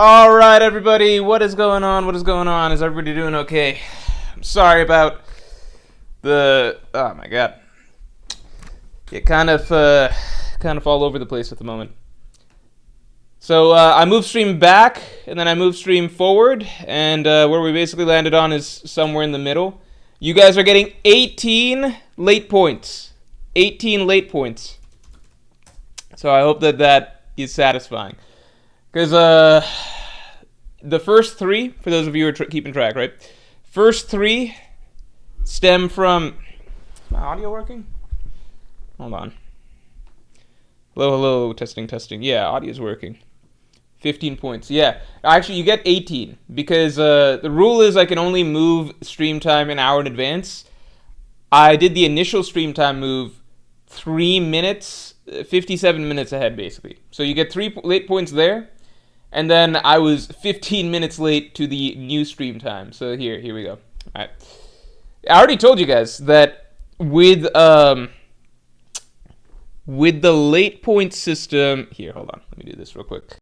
All right, everybody, what is going on? What is going on? Is everybody doing okay? I'm sorry about the. Oh my god, it kind of all over the place at the moment. So I moved stream back, and then I moved stream forward, and where we basically landed on is somewhere in the middle. You guys are getting 18 late points. 18 late points. So I hope that is satisfying. Because the first three, for those of you who are keeping track, right? First three stem from... Is my audio working? Hold on. Hello, hello, testing, testing. Yeah, audio's working. 15 points. Yeah, actually, you get 18. Because the rule is I can only move stream time an hour in advance. I did the initial stream time move 3 minutes, 57 minutes ahead, basically. So you get 3 late points there. And then I was 15 minutes late to the new stream time. So here we go. All right. I already told you guys that with the late point system. Here, hold on. Let me do this real quick.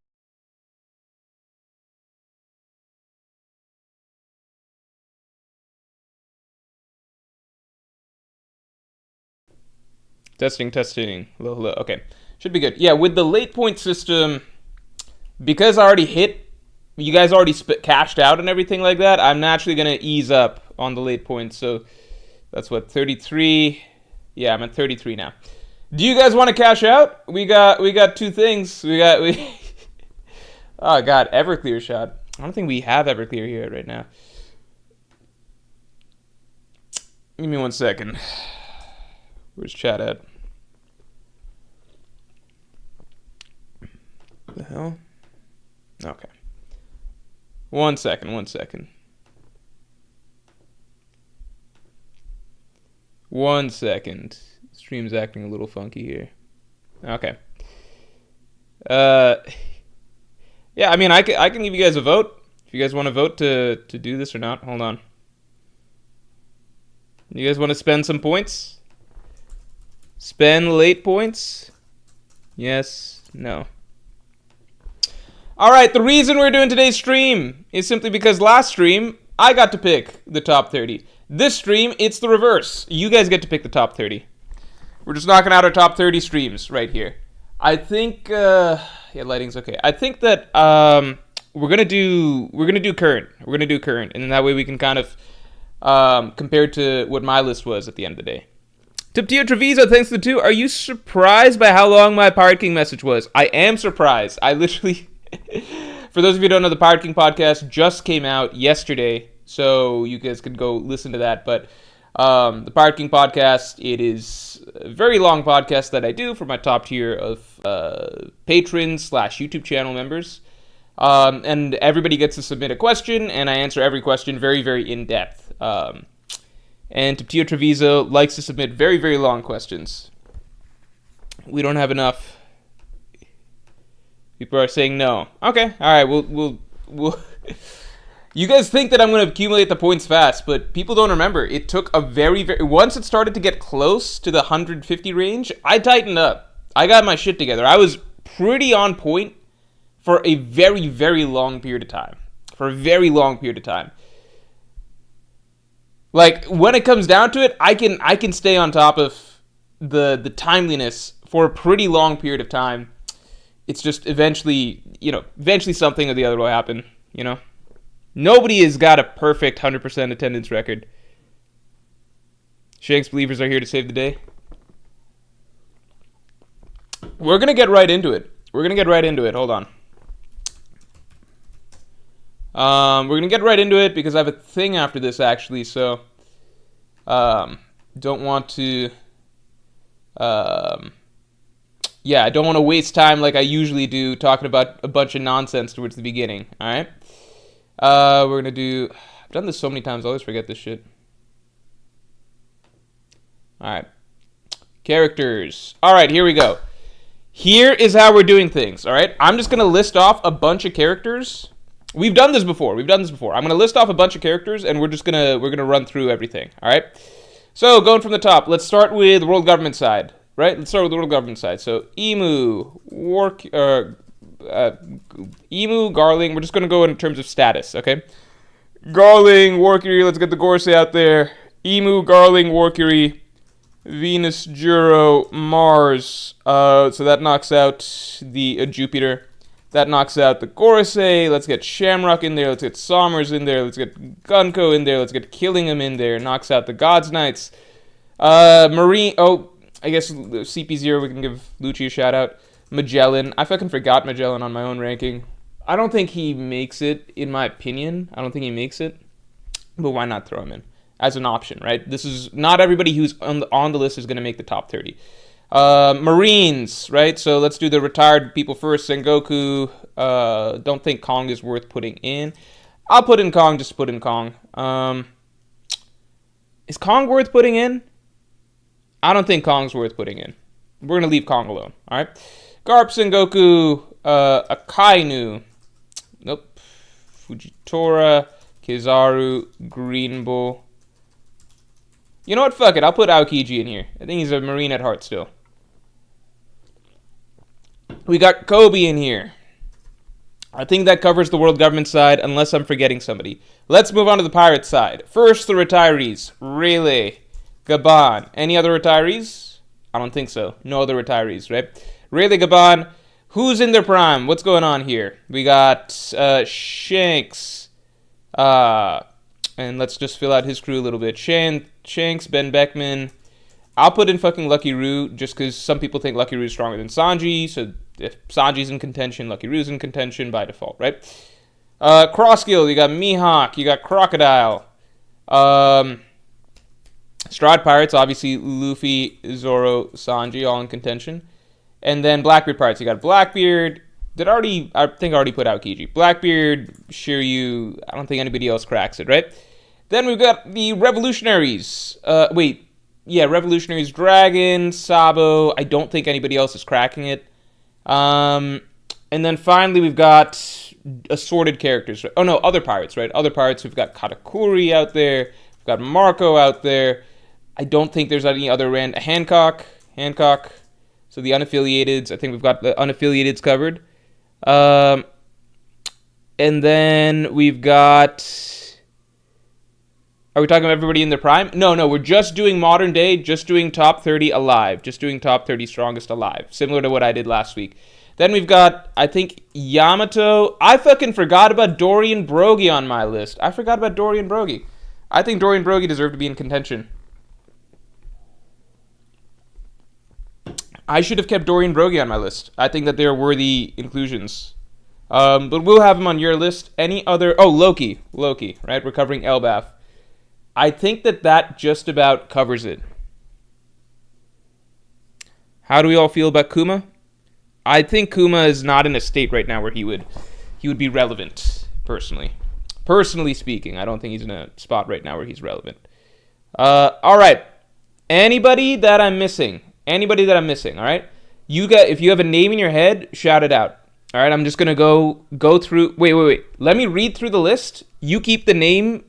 Testing, testing. Hello, hello. Okay, should be good. Yeah, with the late point system. Because I already hit, you guys already cashed out and everything like that, I'm naturally going to ease up on the late points. So that's what, 33? Yeah, I'm at 33 now. Do you guys want to cash out? We got two things. Oh god, Everclear shot. I don't think we have Everclear here right now. Give me 1 second. Where's chat at? What the hell? Okay. 1 second, 1 second. 1 second. Stream's acting a little funky here. Okay. Yeah, I mean, I can give you guys a vote. If you guys want to vote to do this or not. Hold on. You guys want to spend some points? Spend late points? Yes, no. All right, the reason we're doing today's stream is simply because last stream, I got to pick the top 30. This stream, it's the reverse. You guys get to pick the top 30. We're just knocking out our top 30 streams right here. I think, yeah, lighting's okay. I think that we're gonna do current. We're gonna do current, and then that way we can kind of compare to what my list was at the end of the day. Tiptio Treviso, thanks to the 2. Are you surprised by how long my Pirate King message was? I am surprised. I literally... For those of you who don't know, the Pirate King podcast just came out yesterday, so you guys could go listen to that. But the Pirate King podcast, it is a very long podcast that I do for my top tier of patrons / YouTube channel members. And everybody gets to submit a question, and I answer every question very, very in-depth. And Tiptio Treviso likes to submit very, very long questions. We don't have enough. People are saying no. Okay, all right. We'll. You guys think that I'm going to accumulate the points fast, but people don't remember. It took a very, very... Once it started to get close to the 150 range, I tightened up. I got my shit together. I was pretty on point for a very, very long period of time. Like, when it comes down to it, I can stay on top of the timeliness for a pretty long period of time. It's just eventually something or the other will happen, you know? Nobody has got a perfect 100% attendance record. Shanks believers are here to save the day. We're going to get right into it. Hold on. We're going to get right into it because I have a thing after this, actually, so don't want to... Yeah, I don't want to waste time like I usually do talking about a bunch of nonsense towards the beginning, alright? We're going to do... I've done this so many times, I always forget this shit. Alright. Characters. Alright, here we go. Here is how we're doing things, alright? I'm just going to list off a bunch of characters. We've done this before. I'm going to list off a bunch of characters, and we're going to run through everything, alright? So, going from the top, let's start with the world government side. Right? Let's start with the world government side. So, Emu, Emu, Garling. We're just going to go in terms of status, okay? Garling, Warcury, let's get the Gorsei out there. Emu, Garling, Warcury, Venus, Juro, Mars. So that knocks out the Jupiter. That knocks out the Gorsei. Let's get Shamrock in there. Let's get Somers in there. Let's get Gunko in there. Let's get Killingham in there. Knocks out the Gods Knights. Marine. Oh, I guess CP0, we can give Lucci a shout out. Magellan. I fucking forgot Magellan on my own ranking. I don't think he makes it, in my opinion. I don't think he makes it. But why not throw him in as an option, right? This is not everybody who's on the list is going to make the top 30. Marines, right? So let's do the retired people first. Sengoku. Don't think Kong is worth putting in. I'll put in Kong just to put in Kong. Is Kong worth putting in? I don't think Kong's worth putting in. We're going to leave Kong alone, all right? Garp, Sengoku, Akainu. Nope. Fujitora, Kizaru, Green Bull. You know what? Fuck it. I'll put Aokiji in here. I think he's a Marine at heart still. We got Kobe in here. I think that covers the world government side, unless I'm forgetting somebody. Let's move on to the pirate side. First, the retirees. Rayleigh, Gabon. Any other retirees? I don't think so. No other retirees, right? Rayleigh, Gabon. Who's in their prime? What's going on here? We got Shanks. And let's just fill out his crew a little bit. Shanks, Ben Beckman. I'll put in fucking Lucky Roo just because some people think Lucky Roo's stronger than Sanji. So if Sanji's in contention, Lucky Roo's in contention by default, right? Crossgill, you got Mihawk, you got Crocodile. Stride Pirates, obviously Luffy, Zoro, Sanji, all in contention. And then Blackbeard Pirates, you got Blackbeard. I think I already put out Kiji. Blackbeard, Shiryu, I don't think anybody else cracks it, right? Then we've got the Revolutionaries. Revolutionaries, Dragon, Sabo. I don't think anybody else is cracking it. And then finally we've got assorted characters. Oh no, other pirates, right? Other pirates, we've got Katakuri out there. We've got Marco out there. I don't think there's any other Hancock. So the unaffiliateds, I think we've got the unaffiliateds covered. And then we've got... Are we talking about everybody in their prime? No, we're just doing modern day, just doing top 30 alive. Just doing top 30 strongest alive. Similar to what I did last week. Then we've got, I think, Yamato. I fucking forgot about Dorian Brogy on my list. I forgot about Dorian Brogy. I think Dorian Brogy deserved to be in contention. I should have kept Dorian Brogy on my list. I think that they're worthy inclusions. But we'll have him on your list. Any other... Oh, Loki, right? We're covering Elbaf. I think that just about covers it. How do we all feel about Kuma? I think Kuma is not in a state right now where he would be relevant, personally. Personally speaking, I don't think he's in a spot right now where he's relevant. All right. Anybody that I'm missing, all right? If you have a name in your head, shout it out. All right, I'm just going to go through... Wait. Let me read through the list. You keep the name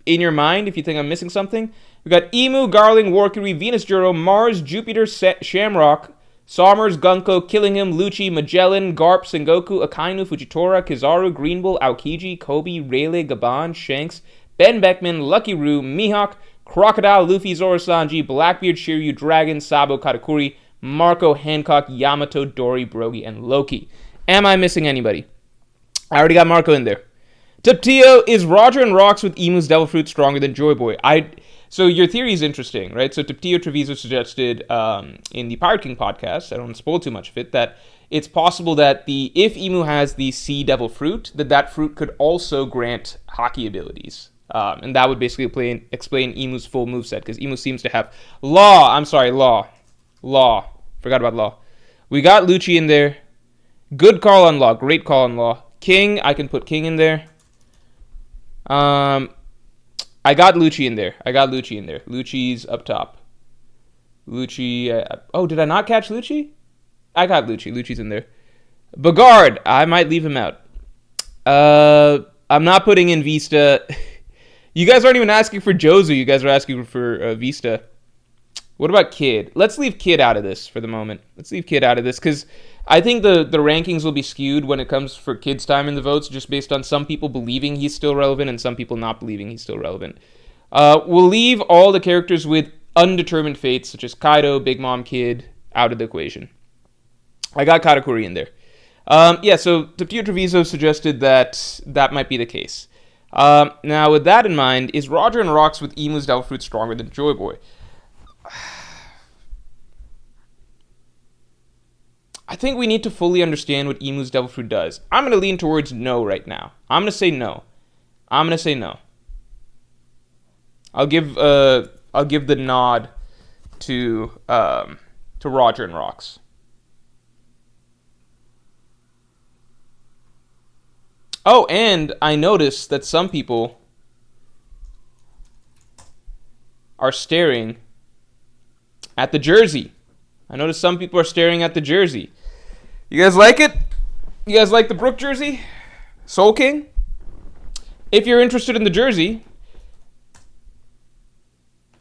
in your mind if you think I'm missing something. We got Emu, Garling, Warcury, Venus, Juro, Mars, Jupiter, Shamrock, Somers, Gunko, Killingham, Lucci, Magellan, Garp, Sengoku, Akainu, Fujitora, Kizaru, Green Bull, Aokiji, Kobe, Rayleigh, Gabon, Shanks, Ben Beckman, Lucky Roo, Mihawk, Crocodile, Luffy, Zoro, Sanji, Blackbeard, Shiryu, Dragon, Sabo, Katakuri, Marco, Hancock, Yamato, Dory, Brogy, and Loki. Am I missing anybody? I already got Marco in there. Taptio, is Roger and Rocks with Emu's Devil Fruit stronger than Joy Boy? So your theory is interesting, right? So Taptio Treviso suggested in the Pirate King podcast, I don't want to spoil too much of it, that it's possible that if Emu has the Sea Devil Fruit, that fruit could also grant hockey abilities. And that would basically explain Emu's full moveset, because Emu seems to have Law. Forgot about Law. We got Lucci in there. Good call on Law. Great call on Law. King, I can put King in there. I got Lucci in there. Lucci's up top. Lucci. Did I not catch Lucci? I got Lucci. Lucci's in there. Bagard, I might leave him out. I'm not putting in Vista. You guys aren't even asking for Jozu. You guys are asking for Vista. What about Kid? Let's leave Kid out of this for the moment. Let's leave Kid out of this because I think the rankings will be skewed when it comes for Kid's time in the votes just based on some people believing he's still relevant and some people not believing he's still relevant. We'll leave all the characters with undetermined fates such as Kaido, Big Mom, Kid out of the equation. I got Katakuri in there. So Tapio Treviso suggested that might be the case. Now, with that in mind, is Roger and Rox with Emu's Devil Fruit stronger than Joy Boy? I think we need to fully understand what Emu's Devil Fruit does. I'm going to lean towards no right now. I'm going to say no. I'll give the nod to Roger and Rox. Oh, and I noticed that some people are staring at the jersey. I noticed some people are staring at the jersey. You guys like it? You guys like the Brook jersey? Soul King? If you're interested in the jersey,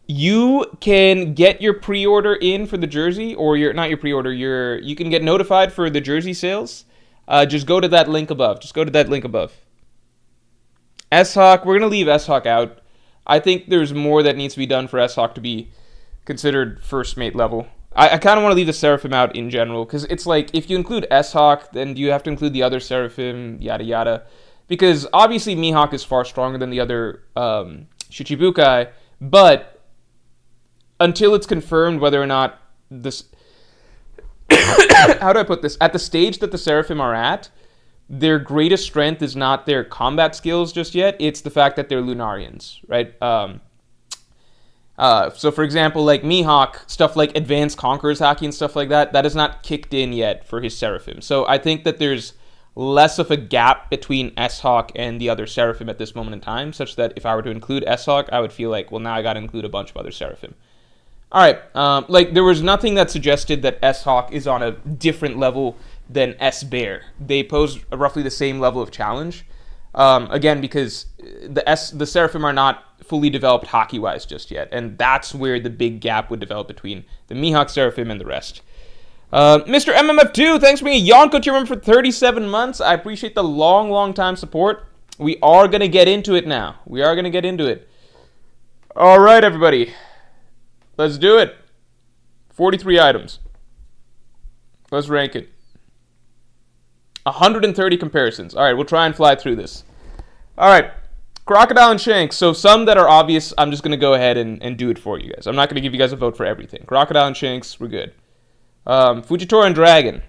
you can get your pre-order in for the jersey, or not your pre-order, you can get notified for the jersey sales. Just go to that link above. S-Hawk, we're going to leave S-Hawk out. I think there's more that needs to be done for S-Hawk to be considered first mate level. I kind of want to leave the Seraphim out in general, because it's like, if you include S-Hawk, then you have to include the other Seraphim, yada yada. Because obviously Mihawk is far stronger than the other Shichibukai, but until it's confirmed whether or not this... How do I put this? At the stage that the Seraphim are at, their greatest strength is not their combat skills just yet, it's the fact that they're Lunarians, right? So for example, like Mihawk, stuff like Advanced Conqueror's Haki and stuff like that is not kicked in yet for his Seraphim. So I think that there's less of a gap between S-Hawk and the other Seraphim at this moment in time, such that if I were to include S-Hawk, I would feel like, well, now I got to include a bunch of other Seraphim. All right, there was nothing that suggested that S-Hawk is on a different level than S-Bear. They pose roughly the same level of challenge. Again, because the Seraphim are not fully developed Haki-wise just yet, and that's where the big gap would develop between the Mihawk Seraphim and the rest. Mr. MMF2, thanks for being a Yonko tier member for 37 months. I appreciate the long time support. We are going to get into it now. All right, everybody. Let's do it. 43 items. Let's rank it. 130 comparisons. All right, we'll try and fly through this. All right, Crocodile and Shanks. So some that are obvious, I'm just going to go ahead and do it for you guys. I'm not going to give you guys a vote for everything. Crocodile and Shanks, we're good. Fujitora and Dragon.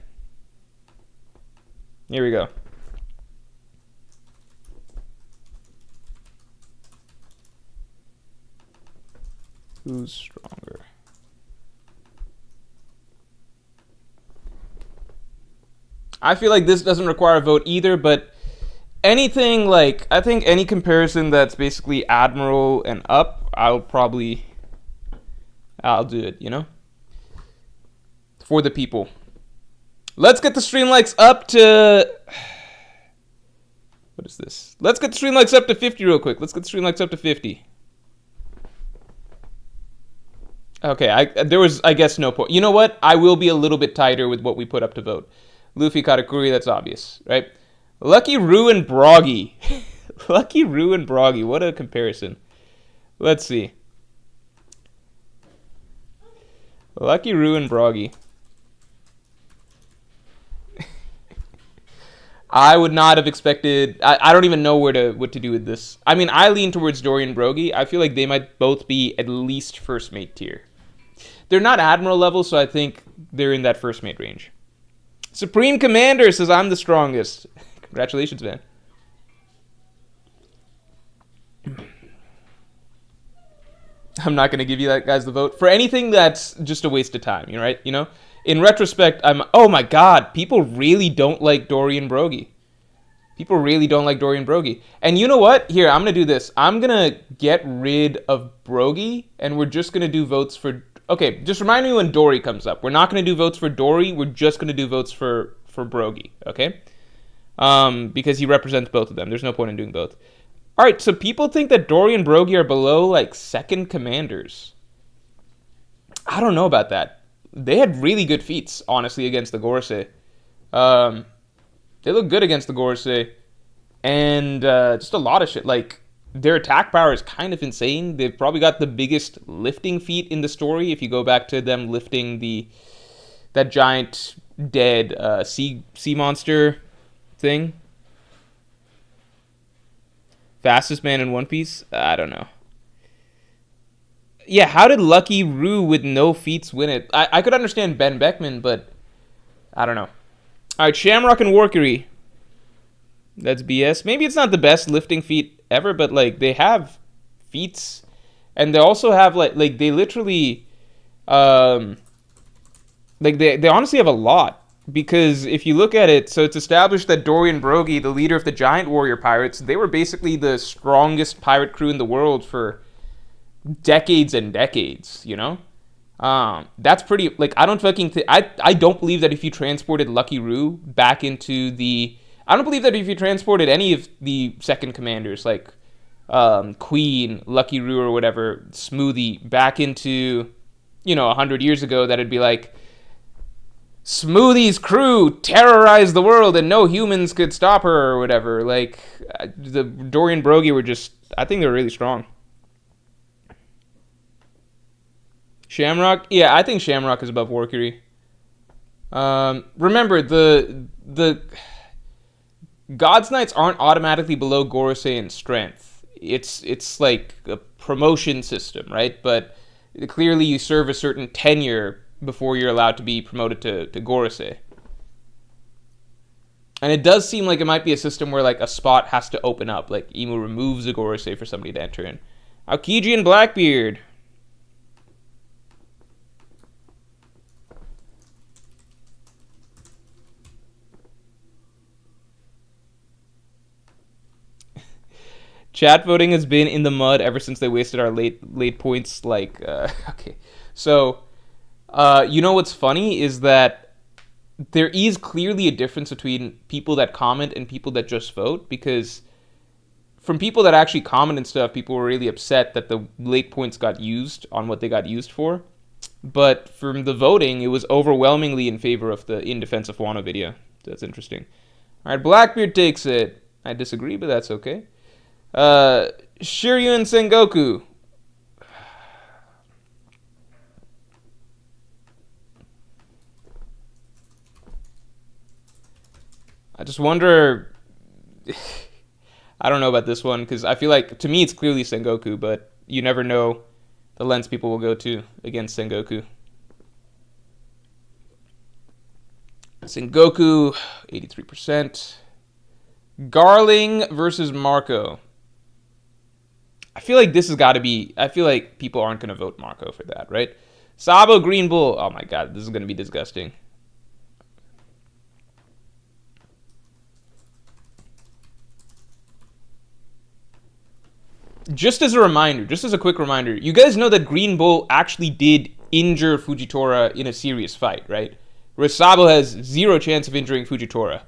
Here we go. Who's stronger? I feel like this doesn't require a vote either, but anything like, I think any comparison that's basically Admiral and up, I'll do it, you know? For the people. Let's get the stream likes up to... What is this? Let's get the stream likes up to 50 real quick. Let's get the stream likes up to 50. Okay, there was, I guess, no point. You know what? I will be a little bit tighter with what we put up to vote. Luffy, Katakuri, that's obvious, right? Lucky Roo and Broggy. Lucky Roo and Broggy. What a comparison. Let's see. Lucky Roo and Broggy. I would not have expected... I don't even know what to do with this. I mean, I lean towards Dory and Broggy. I feel like they might both be at least first mate tier. They're not Admiral level, so I think they're in that first mate range. Supreme Commander says I'm the strongest. Congratulations, man. I'm not going to give you that, guys, the vote. For anything that's just a waste of time, right? You know? In retrospect, oh my god, people really don't like Dory and Broggy. People really don't like Dory and Broggy. And you know what? Here, I'm going to do this. I'm going to get rid of Broggy, and we're just going to do votes for... Okay, just remind me when Dory comes up. We're not going to do votes for Dory. We're just going to do votes for Broggy, okay? Because he represents both of them. There's no point in doing both. All right, so people think that Dory and Broggy are below, like, second commanders. I don't know about that. They had really good feats, honestly, against the Gorosei. Um, they look good against the Gorosei. And just a lot of shit. Like, their attack power is kind of insane. They've probably got the biggest lifting feat in the story. If you go back to them lifting that giant dead sea monster thing. Fastest man in One Piece? I don't know. Yeah, how did Lucky Roo with no feats win it? I could understand Ben Beckman, but I don't know. Alright, Shamrock and Warkery. That's BS. Maybe it's not the best lifting feat ever, but like they have feats, and they also have like they literally, like they honestly have a lot. Because if you look at it, so it's established that Dorian Broggie, the leader of the Giant Warrior Pirates, they were basically the strongest pirate crew in the world for decades and decades, you know? That's pretty, like, I don't fucking, I don't believe that if you transported Lucky Roo back into I don't believe that if you transported any of the second commanders, like, Queen, Lucky Roo or whatever, Smoothie, back into, 100 years ago, that it'd be like, Smoothie's crew terrorized the world and no humans could stop her or whatever. Like, the Dorian Broggie were just, I think they're really strong. Shamrock? Yeah, I think Shamrock is above Warkery. Remember, the God's Knights aren't automatically below Gorosei in strength. It's like a promotion system, right? But clearly you serve a certain tenure before you're allowed to be promoted to Gorosei. And it does seem like it might be a system where like a spot has to open up. Like Imu removes a Gorosei for somebody to enter in. Aokiji and Blackbeard. Chat voting has been in the mud ever since they wasted our late points. Like, okay. So, what's funny is that there is clearly a difference between people that comment and people that just vote, because from people that actually comment and stuff, people were really upset that the late points got used on what they got used for. But from the voting, it was overwhelmingly in favor of the In Defense of Wano video. That's interesting. All right, Blackbeard takes it. I disagree, but that's okay. Shiryu and Sengoku. I just wonder. I don't know about this one, because I feel like, to me, it's clearly Sengoku, but you never know the lens people will go to against Sengoku. Sengoku, 83%. Garling versus Marco. I feel like this has got to be... I feel like people aren't going to vote Marco for that, right? Sabo, Green Bull. Oh my god, this is going to be disgusting. Just as a reminder, just as a quick reminder, you guys know that Green Bull actually did injure Fujitora in a serious fight, right? Whereas Sabo has zero chance of injuring Fujitora.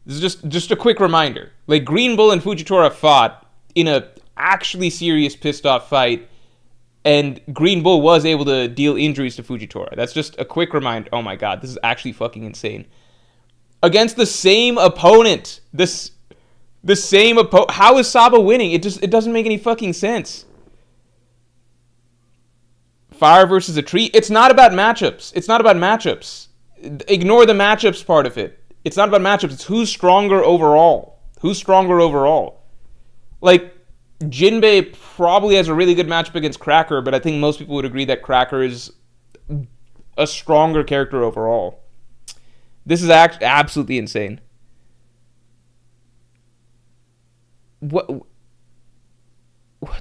This is just a quick reminder. Like, Green Bull and Fujitora fought in a actually serious pissed off fight, and Green Bull was able to deal injuries to Fujitora. That's just a quick reminder. Oh my god, this is actually fucking insane. Against the same opponent. The same opponent. How is Sabo winning? It doesn't make any fucking sense. Fire versus a tree. It's not about matchups. It's not about matchups. Ignore the matchups part of it. It's not about matchups. It's who's stronger overall. Who's stronger overall. Like, Jinbei probably has a really good matchup against Cracker, but I think most people would agree that Cracker is a stronger character overall. This is absolutely insane. What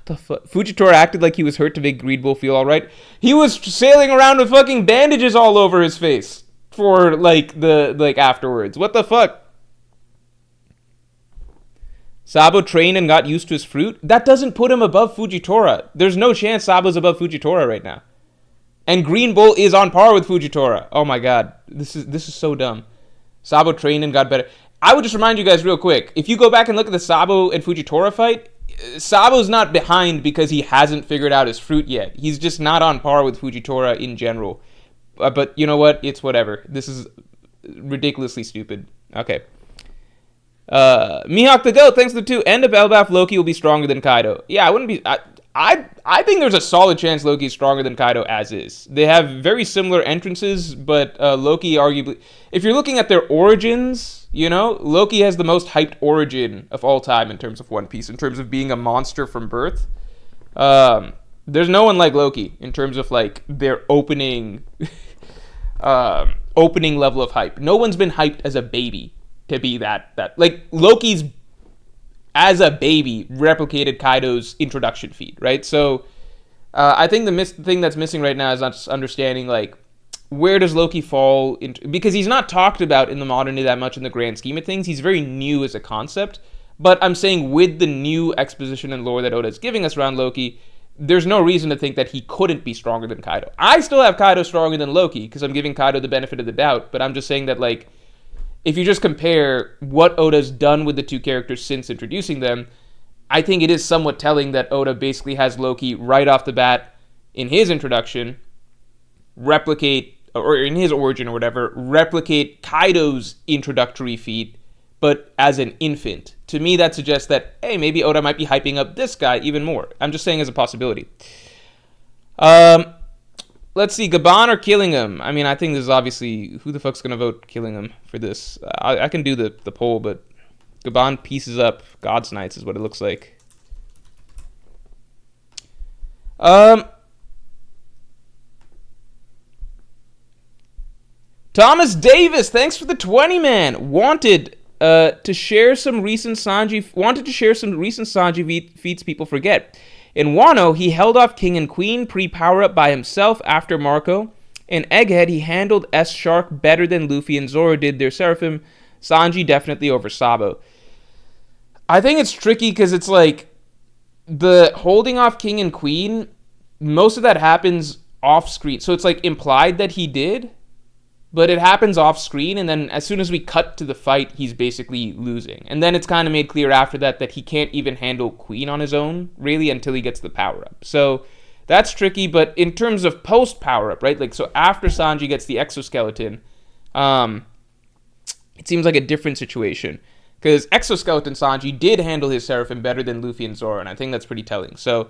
the fuck? Fujitora acted like he was hurt to make Green Bull feel alright. He was sailing around with fucking bandages all over his face for afterwards. What the fuck? Sabo trained and got used to his fruit. That doesn't put him above Fujitora. There's no chance Sabo's above Fujitora right now. And Green Bull is on par with Fujitora. Oh my god. This is so dumb. Sabo trained and got better. I would just remind you guys real quick. If you go back and look at the Sabo and Fujitora fight, Sabo's not behind because he hasn't figured out his fruit yet. He's just not on par with Fujitora in general. But you know what? It's whatever. This is ridiculously stupid. Okay. Mihawk the Goat, thanks to the 2. End of Elbaf, Loki will be stronger than Kaido. Yeah, I wouldn't be... I think there's a solid chance Loki is stronger than Kaido as is. They have very similar entrances, but Loki arguably... If you're looking at their origins, you know, Loki has the most hyped origin of all time in terms of One Piece, in terms of being a monster from birth. There's no one like Loki in terms of, like, their opening... opening level of hype. No one's been hyped as a baby to be that. Like, Loki's... as a baby, replicated Kaido's introduction feat, right? So, I think the thing that's missing right now is not just understanding, like, where does Loki fall into... Because he's not talked about in the modern day that much in the grand scheme of things. He's very new as a concept. But I'm saying with the new exposition and lore that Oda is giving us around Loki, there's no reason to think that he couldn't be stronger than Kaido. I still have Kaido stronger than Loki, because I'm giving Kaido the benefit of the doubt. But I'm just saying that, like... If you just compare what Oda's done with the two characters since introducing them, I think it is somewhat telling that Oda basically has Loki right off the bat in his introduction replicate, or in his origin or whatever, replicate Kaido's introductory feat, but as an infant. To me, that suggests that, hey, maybe Oda might be hyping up this guy even more. I'm just saying as a possibility. Let's see, Gaban or Killingham? I mean, I think this is obviously... Who the fuck's going to vote Killingham for this? I can do the poll, but... Gaban pieces up God's Knights is what it looks like. Thomas Davis, thanks for the 20, man. Wanted to share some recent Sanji feats people forget. In Wano, he held off King and Queen pre-power-up by himself after Marco. In Egghead, he handled S-Shark better than Luffy and Zoro did their Seraphim. Sanji definitely over Sabo. I think it's tricky because it's like, the holding off King and Queen, most of that happens off-screen. So it's like implied that he did, but it happens off-screen, and then as soon as we cut to the fight, he's basically losing. And then it's kind of made clear after that he can't even handle Queen on his own, really, until he gets the power-up. So that's tricky, but in terms of post-power-up, right? Like, so after Sanji gets the exoskeleton, it seems like a different situation. Because exoskeleton Sanji did handle his Seraphim better than Luffy and Zoro, and I think that's pretty telling. So,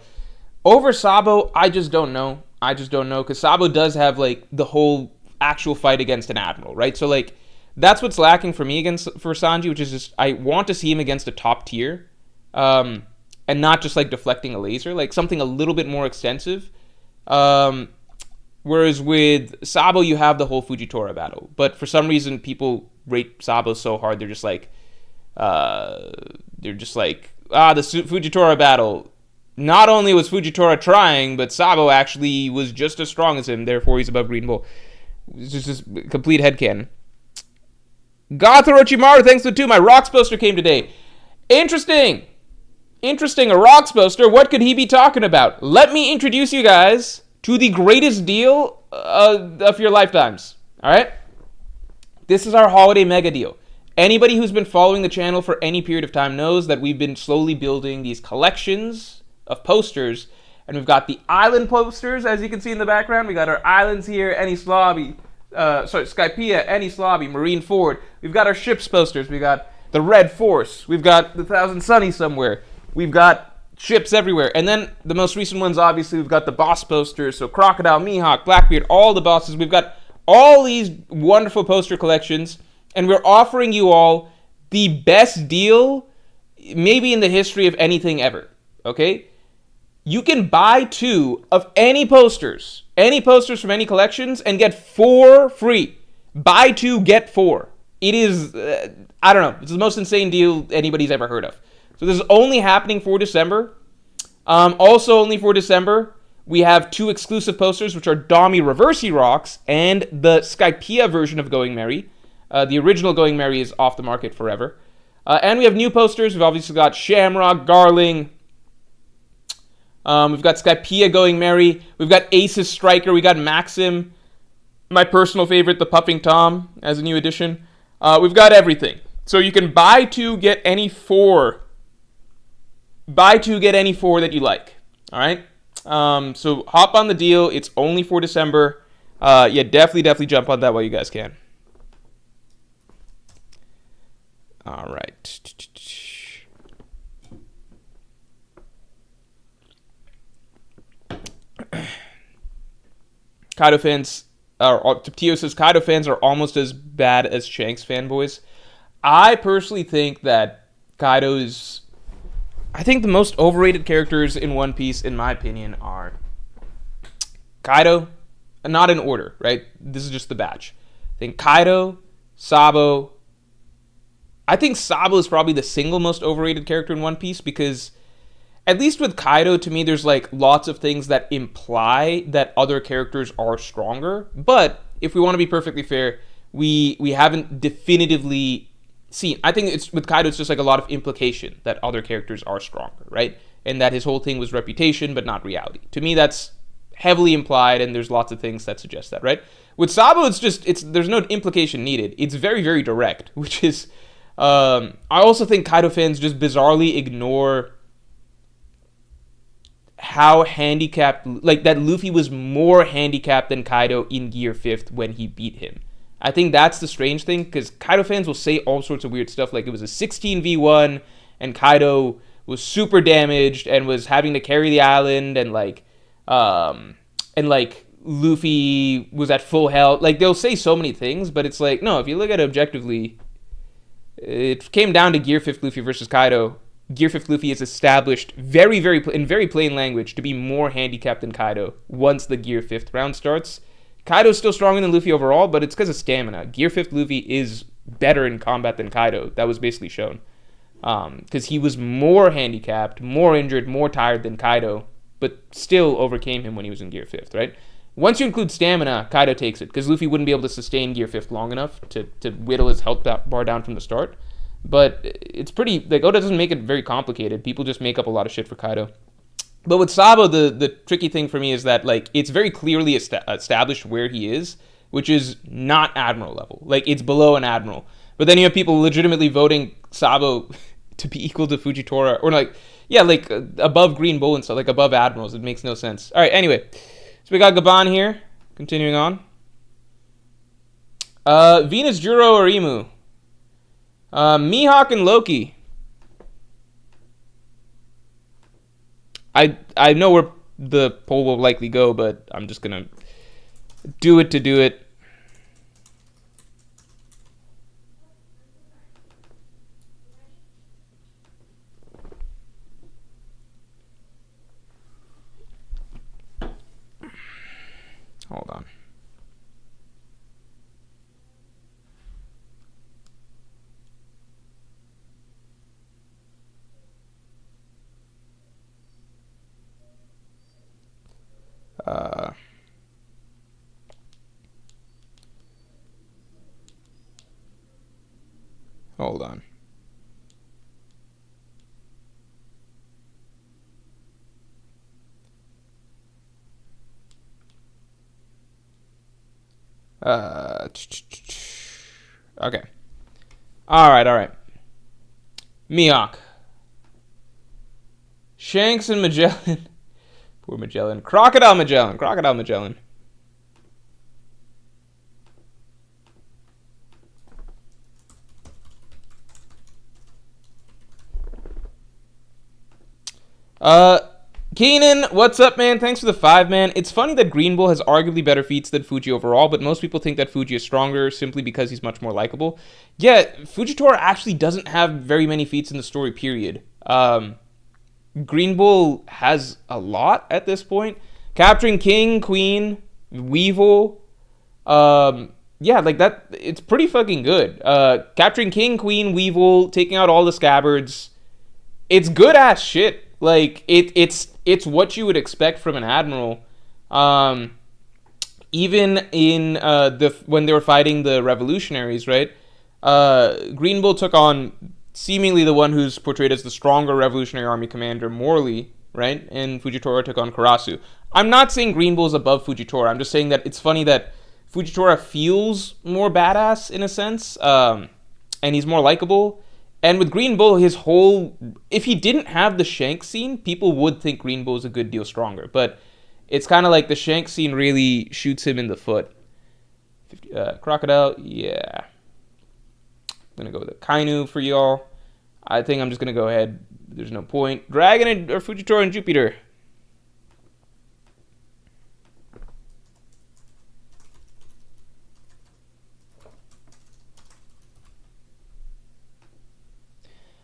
over Sabo, I just don't know. Because Sabo does have, like, the whole... actual fight against an admiral, right? So, like, that's what's lacking for me for Sanji, which is just, I want to see him against a top tier, and not just, like, deflecting a laser, like, something a little bit more extensive. Whereas with Sabo, you have the whole Fujitora battle, but for some reason, people rate Sabo so hard, they're just like, the Fujitora battle, not only was Fujitora trying, but Sabo actually was just as strong as him, therefore he's above Green Bull. It's just complete headcanon. Goth Orochimaru, thanks to 2. My Rocks poster came today. Interesting. A Rocks poster. What could he be talking about? Let me introduce you guys to the greatest deal of your lifetimes. Alright? This is our holiday mega deal. Anybody who's been following the channel for any period of time knows that we've been slowly building these collections of posters. And we've got the island posters, as you can see in the background. We got our islands here, Enies Lobby, Skypiea, Enies Lobby, Marineford. We've got our ships posters. We got the Red Force. We've got the Thousand Sunny somewhere. We've got ships everywhere. And then the most recent ones, obviously, we've got the boss posters. So Crocodile, Mihawk, Blackbeard, all the bosses. We've got all these wonderful poster collections. And we're offering you all the best deal, maybe in the history of anything ever. Okay? You can buy 2 of any posters from any collections, and get 4 free. Buy 2, get 4. It is, I don't know, it's the most insane deal anybody's ever heard of. So this is only happening for December. Also only for December, we have 2 exclusive posters, which are Dami Reversi Rocks and the Skypiea version of Going Merry. The original Going Merry is off the market forever. And we have new posters. We've obviously got Shamrock, Garling. We've got Skypiea Going Merry. We've got Ace's Striker. We got Maxim. My personal favorite, the Puffing Tom, as a new addition. We've got everything. So you can buy 2, get any 4 buy 2, get any 4 that you like. All right? So hop on the deal. It's only for December. Yeah, definitely jump on that while you guys can. All right. Kaido fans, Tio says Kaido fans are almost as bad as Shanks fanboys. I personally think that Kaido is... I think the most overrated characters in One Piece, in my opinion, are Kaido, not in order, right? This is just the batch. I think Kaido, Sabo. I think Sabo is probably the single most overrated character in One Piece because, at least with Kaido, to me, there's like lots of things that imply that other characters are stronger. But if we want to be perfectly fair, we haven't definitively seen. I think it's with Kaido, it's just like a lot of implication that other characters are stronger, right? And that his whole thing was reputation, but not reality. To me, that's heavily implied, and there's lots of things that suggest that, right? With Sabo, there's no implication needed. It's very, very direct, which is, I also think Kaido fans just bizarrely ignore how handicapped, like that Luffy was more handicapped than Kaido in Gear 5th when he beat him. I think that's the strange thing, because Kaido fans will say all sorts of weird stuff, like it was a 16v1, and Kaido was super damaged, and was having to carry the island, and Luffy was at full health. Like, they'll say so many things, but it's like, no, if you look at it objectively, it came down to Gear 5th Luffy versus Kaido. Gear 5th Luffy is established in very plain language to be more handicapped than Kaido once the Gear 5th round starts. Kaido's still stronger than Luffy overall, but it's because of stamina. Gear 5th Luffy is better in combat than Kaido. That was basically shown. Because he was more handicapped, more injured, more tired than Kaido, but still overcame him when he was in Gear 5th, right? Once you include stamina, Kaido takes it, because Luffy wouldn't be able to sustain Gear 5th long enough to whittle his health bar down from the start. But it's pretty... Like, Oda doesn't make it very complicated. People just make up a lot of shit for Kaido. But with Sabo, the tricky thing for me is that, like, it's very clearly established where he is, which is not Admiral level. Like, it's below an Admiral. But then you have people legitimately voting Sabo to be equal to Fujitora, or like, yeah, like above Green Bull and stuff, like above Admirals. It makes no sense. All right, anyway. So we got Gaban here. Continuing on. Venus, Juro, or Emu? Mihawk and Loki. I know where the poll will likely go, but I'm just gonna do it to do it. Hold on. Hold on. Okay. All right. Mihawk. Shanks and Magellan. Poor Magellan. Crocodile Magellan. Keenan, what's up, man? Thanks for the 5, man. It's funny that Green Bull has arguably better feats than Fuji overall, but most people think that Fuji is stronger simply because he's much more likable. Yeah, Fujitora actually doesn't have very many feats in the story, period. Green Bull has a lot at this point. Capturing King, Queen, Weevil. Yeah, like that, it's pretty fucking good. Capturing King, Queen, Weevil, taking out all the scabbards. It's good ass shit. Like, it's what you would expect from an admiral. Even in when they were fighting the revolutionaries, right? Green Bull took on seemingly the one who's portrayed as the stronger Revolutionary Army commander, Morley, right? And Fujitora took on Karasu. I'm not saying Green Bull's above Fujitora. I'm just saying that it's funny that Fujitora feels more badass in a sense, and he's more likable. And with Green Bull, his whole... If he didn't have the Shank scene, people would think Green Bull is a good deal stronger. But it's kind of like the Shank scene really shoots him in the foot. Crocodile, yeah. I'm going to go with a Kainu for y'all. I think I'm just going to go ahead. There's no point. Dragon or Fujitora and Jupiter.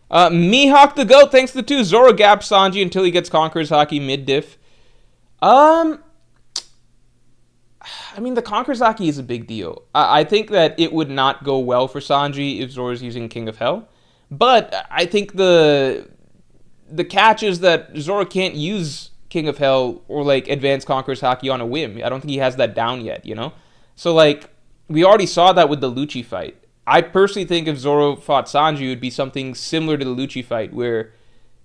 Mihawk the Goat, thanks to the 2. Zoro gaps Sanji until he gets Conqueror's Haki mid-diff. I mean, the Conqueror's Haki is a big deal. I think that it would not go well for Sanji if Zoro's using King of Hell. But I think the catch is that Zoro can't use King of Hell or, like, Advanced Conqueror's Haki on a whim. I don't think he has that down yet, you know? So, like, we already saw that with the Lucci fight. I personally think if Zoro fought Sanji, it would be something similar to the Lucci fight, where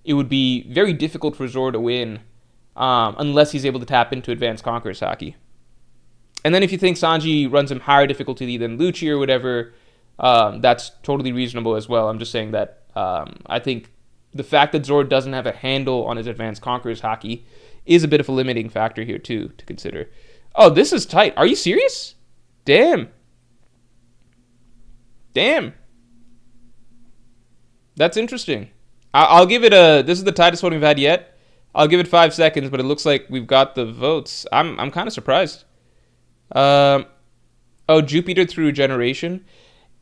it would be very difficult for Zoro to win unless he's able to tap into Advanced Conqueror's Haki. And then if you think Sanji runs him higher difficulty than Lucci or whatever, that's totally reasonable as well. I'm just saying that I think the fact that Zoro doesn't have a handle on his Advanced Conqueror's Haki is a bit of a limiting factor here, too, to consider. Oh, this is tight. Are you serious? Damn. That's interesting. I'll give it a... This is the tightest one we've had yet. I'll give it 5 seconds, but it looks like we've got the votes. I'm kind of surprised. Jupiter through regeneration.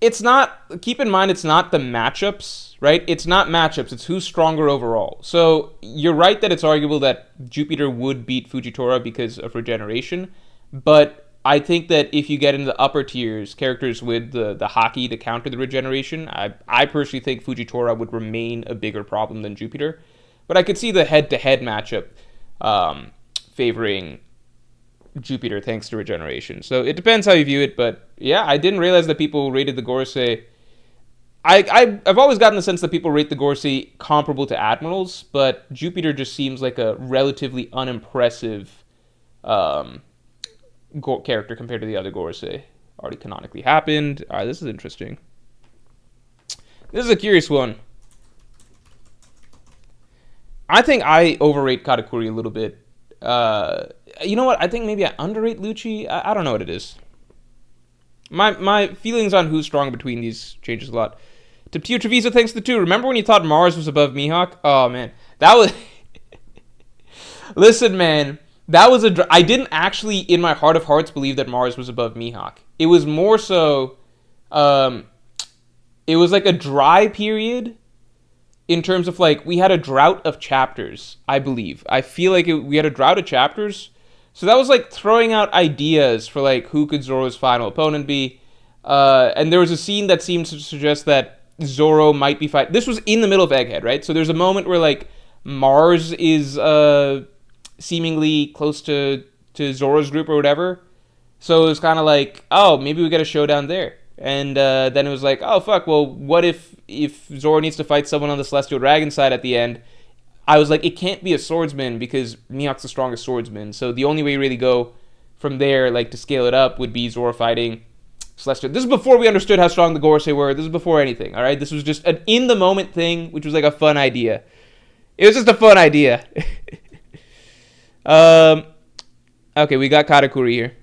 It's not... Keep in mind, it's not the matchups, right? It's not matchups. It's who's stronger overall. So you're right that it's arguable that Jupiter would beat Fujitora because of regeneration, but I think that if you get into the upper tiers, characters with the Haki to counter the regeneration, I personally think Fujitora would remain a bigger problem than Jupiter. But I could see the head-to-head matchup favoring Jupiter thanks to regeneration. So it depends how you view it, but yeah, I didn't realize that people rated the Gorosei. I've always gotten the sense that people rate the Gorosei comparable to Admirals, but Jupiter just seems like a relatively unimpressive character compared to the other Gorosei. Already canonically happened. Alright, this is interesting. This is a curious one. I think I overrate Katakuri a little bit. You know what? I think maybe I underrate Lucci. I don't know what it is. My feelings on who's strong between these changes a lot. Tiptio Treviso, thanks to the 2. Remember when you thought Mars was above Mihawk? Oh, man. That was... Listen, man. That was I didn't actually, in my heart of hearts, believe that Mars was above Mihawk. It was more so... it was like a dry period in terms of, like, we had a drought of chapters, I believe. I feel like we had a drought of chapters. So that was, like, throwing out ideas for, like, who could Zoro's final opponent be. And there was a scene that seemed to suggest that Zoro might be fighting... This was in the middle of Egghead, right? So there's a moment where, like, Mars is... seemingly close to Zoro's group or whatever. So it was kind of like, oh, maybe we get a showdown there. And then it was like, oh, fuck, well, what if Zoro needs to fight someone on the Celestial Dragon side at the end? I was like, it can't be a swordsman because Mihawk's the strongest swordsman. So the only way you really go from there, like, to scale it up would be Zoro fighting Celestial. This is before we understood how strong the Gorosei were. This is before anything, all right? This was just an in-the-moment thing, which was like a fun idea. It was just a fun idea. Okay, we got Katakuri here.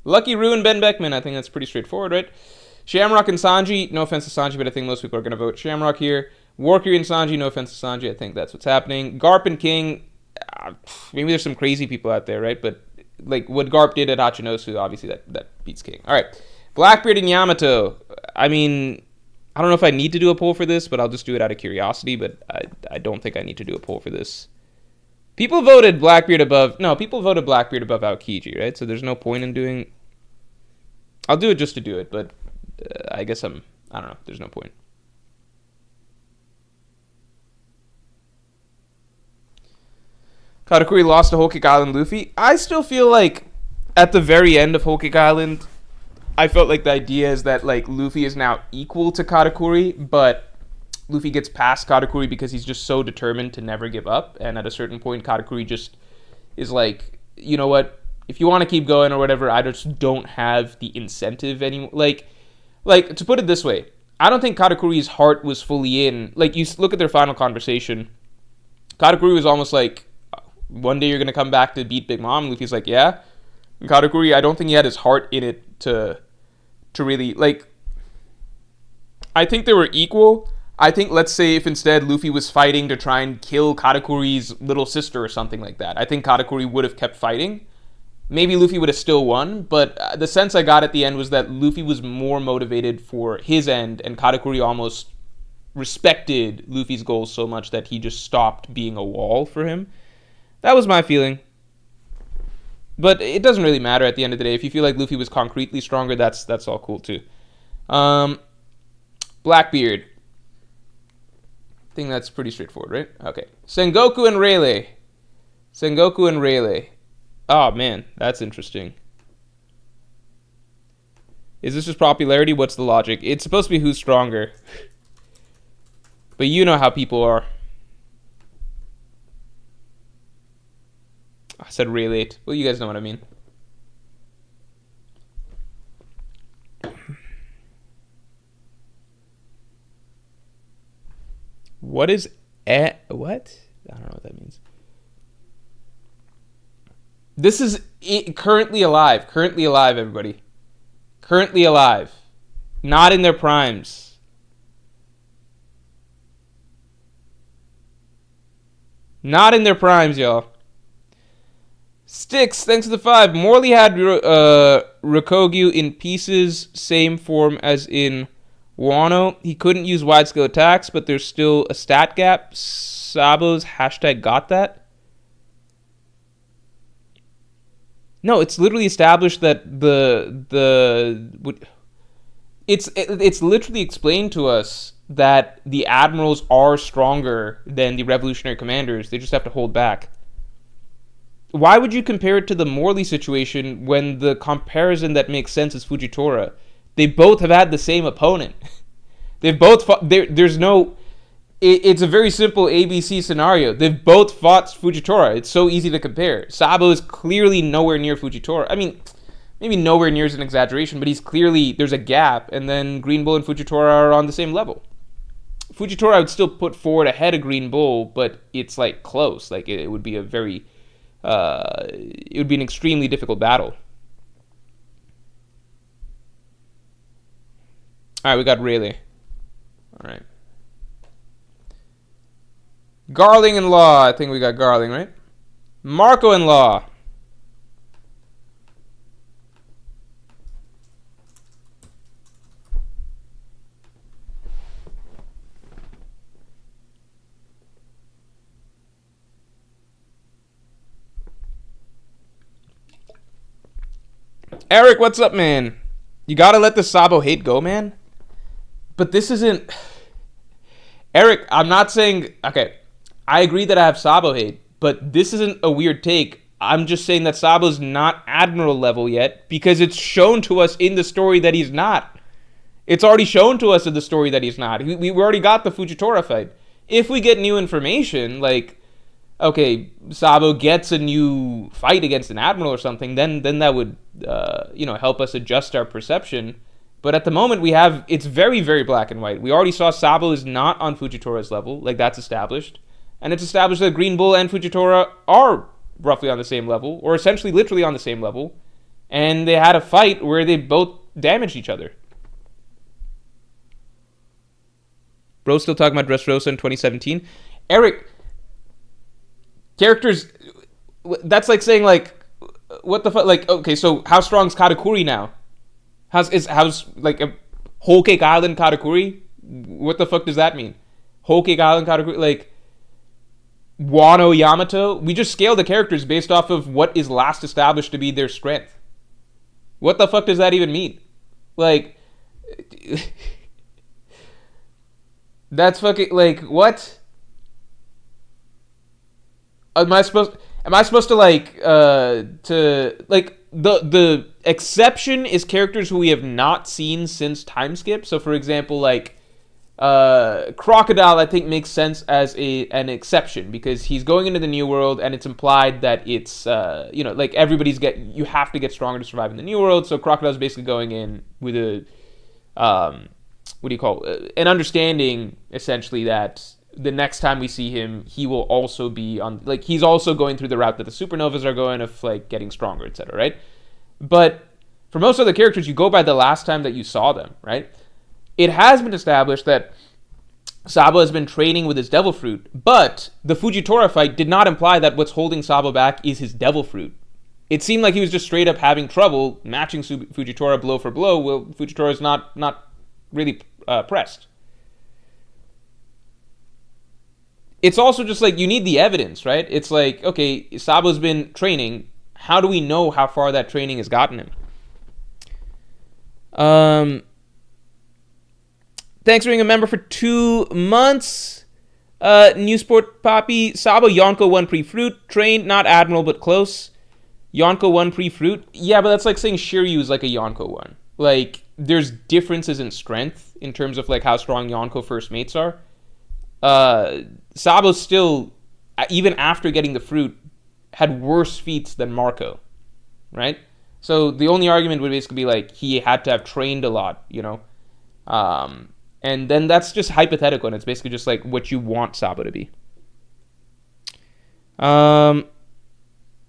Lucky Ruin Ben Beckman. I think that's pretty straightforward, right? Shamrock and Sanji. No offense to Sanji, but I think most people are going to vote Shamrock here. Warcury and Sanji. No offense to Sanji. I think that's what's happening. Garp and King. Maybe there's some crazy people out there, right? But like what Garp did at Hachinosu, obviously that beats King. All right. Blackbeard and Yamato. I mean... I don't know if I need to do a poll for this, but I'll just do it out of curiosity, but I don't think I need to do a poll for this. People voted Blackbeard above... No, people voted Blackbeard above Aokiji, right? So there's no point in doing... I'll do it just to do it, but I guess I don't know. There's no point. Katakuri lost to Whole Cake Island Luffy. I still feel like at the very end of Whole Cake Island... I felt like the idea is that, like, Luffy is now equal to Katakuri, but Luffy gets past Katakuri because he's just so determined to never give up, and at a certain point, Katakuri just is like, you know what, if you want to keep going or whatever, I just don't have the incentive anymore. Like like, to put it this way, I don't think Katakuri's heart was fully in. Like, you look at their final conversation. Katakuri was almost like, one day you're going to come back to beat Big Mom. And Luffy's like, yeah. And Katakuri, I don't think he had his heart in it to really, like, I think they were equal. I think, let's say, if instead Luffy was fighting to try and kill Katakuri's little sister or something like that, I think Katakuri would have kept fighting. Maybe Luffy would have still won, but the sense I got at the end was that Luffy was more motivated for his end, and Katakuri almost respected Luffy's goals so much that he just stopped being a wall for him. That was my feeling. But it doesn't really matter at the end of the day. If you feel like Luffy was concretely stronger, that's all cool too. Blackbeard. I think that's pretty straightforward, right? Okay. Sengoku and Rayleigh. Sengoku and Rayleigh. Oh, man. That's interesting. Is this just popularity? What's the logic? It's supposed to be who's stronger. But you know how people are. I said Rayleigh. Well, you guys know what I mean. What is what? I don't know what that means. This is currently alive. Currently alive, everybody. Currently alive. Not in their primes. Not in their primes, y'all. Sticks, thanks to the 5. Morley had Rokogyu in pieces, same form as in Wano. He couldn't use wide-scale attacks, but there's still a stat gap. Sabo's hashtag got that. No, it's literally established that it's literally explained to us that the admirals are stronger than the revolutionary commanders. They just have to hold back. Why would you compare it to the Morley situation when the comparison that makes sense is Fujitora? They both have had the same opponent. They've both fought. There's no. It's a very simple ABC scenario. They've both fought Fujitora. It's so easy to compare. Sabo is clearly nowhere near Fujitora. I mean, maybe nowhere near is an exaggeration, but he's clearly, there's a gap, and then Green Bull and Fujitora are on the same level. Fujitora I would still put forward ahead of Green Bull, but it's like close. Like it would be a very, it would be an extremely difficult battle. All right, we got Rayleigh. All right. Garling and Law. I think we got Garling, right? Marco and Law. Eric, what's up, man? You gotta let the Sabo hate go, man. But this isn't... Eric, I'm not saying... Okay, I agree that I have Sabo hate, but this isn't a weird take. I'm just saying that Sabo's not Admiral level yet because it's shown to us in the story that he's not. It's already shown to us in the story that he's not. We already got the Fujitora fight. If we get new information, like, okay, Sabo gets a new fight against an Admiral or something, then that would, help us adjust our perception. But at the moment, it's very, very black and white. We already saw Sabo is not on Fujitora's level. Like, that's established. And it's established that Green Bull and Fujitora are roughly on the same level, or essentially literally on the same level. And they had a fight where they both damaged each other. Bro's still talking about Dressrosa in 2017. Eric, characters, that's like saying, like, what the fuck? Like, okay, so how strong is Katakuri now? How's like a Whole Cake Island Katakuri? What the fuck does that mean? Whole Cake Island Katakuri, like Wano Yamato? We just scale the characters based off of what is last established to be their strength. What the fuck does that even mean? Like, that's fucking, like, what? Am I supposed to like the exception is characters who we have not seen since time skip. So for example, like Crocodile I think makes sense as an exception because he's going into the new world and it's implied that it's like you have to get stronger to survive in the new world. So Crocodile's basically going in with a what do you call an understanding essentially that the next time we see him, he will also be on, like, he's also going through the route that the supernovas are going of, like, getting stronger, etc., right? But for most other characters, you go by the last time that you saw them, right? It has been established that Sabo has been training with his Devil Fruit, but the Fujitora fight did not imply that what's holding Sabo back is his Devil Fruit. It seemed like he was just straight up having trouble matching Fujitora blow for blow. Well, Fujitora is not really pressed. It's also just like you need the evidence, right? It's like, okay, Sabo's been training. How do we know how far that training has gotten him? Thanks for being a member for 2 months. New Sport Poppy. Sabo Yonko 1 pre-fruit. Trained, not Admiral, but close. Yonko 1 pre-fruit. Yeah, but that's like saying Shiryu is like a Yonko 1. Like, there's differences in strength in terms of like how strong Yonko first mates are. Sabo still, even after getting the fruit, had worse feats than Marco, right? So the only argument would basically be like he had to have trained a lot, you know? And then that's just hypothetical, and it's basically just like what you want Sabo to be.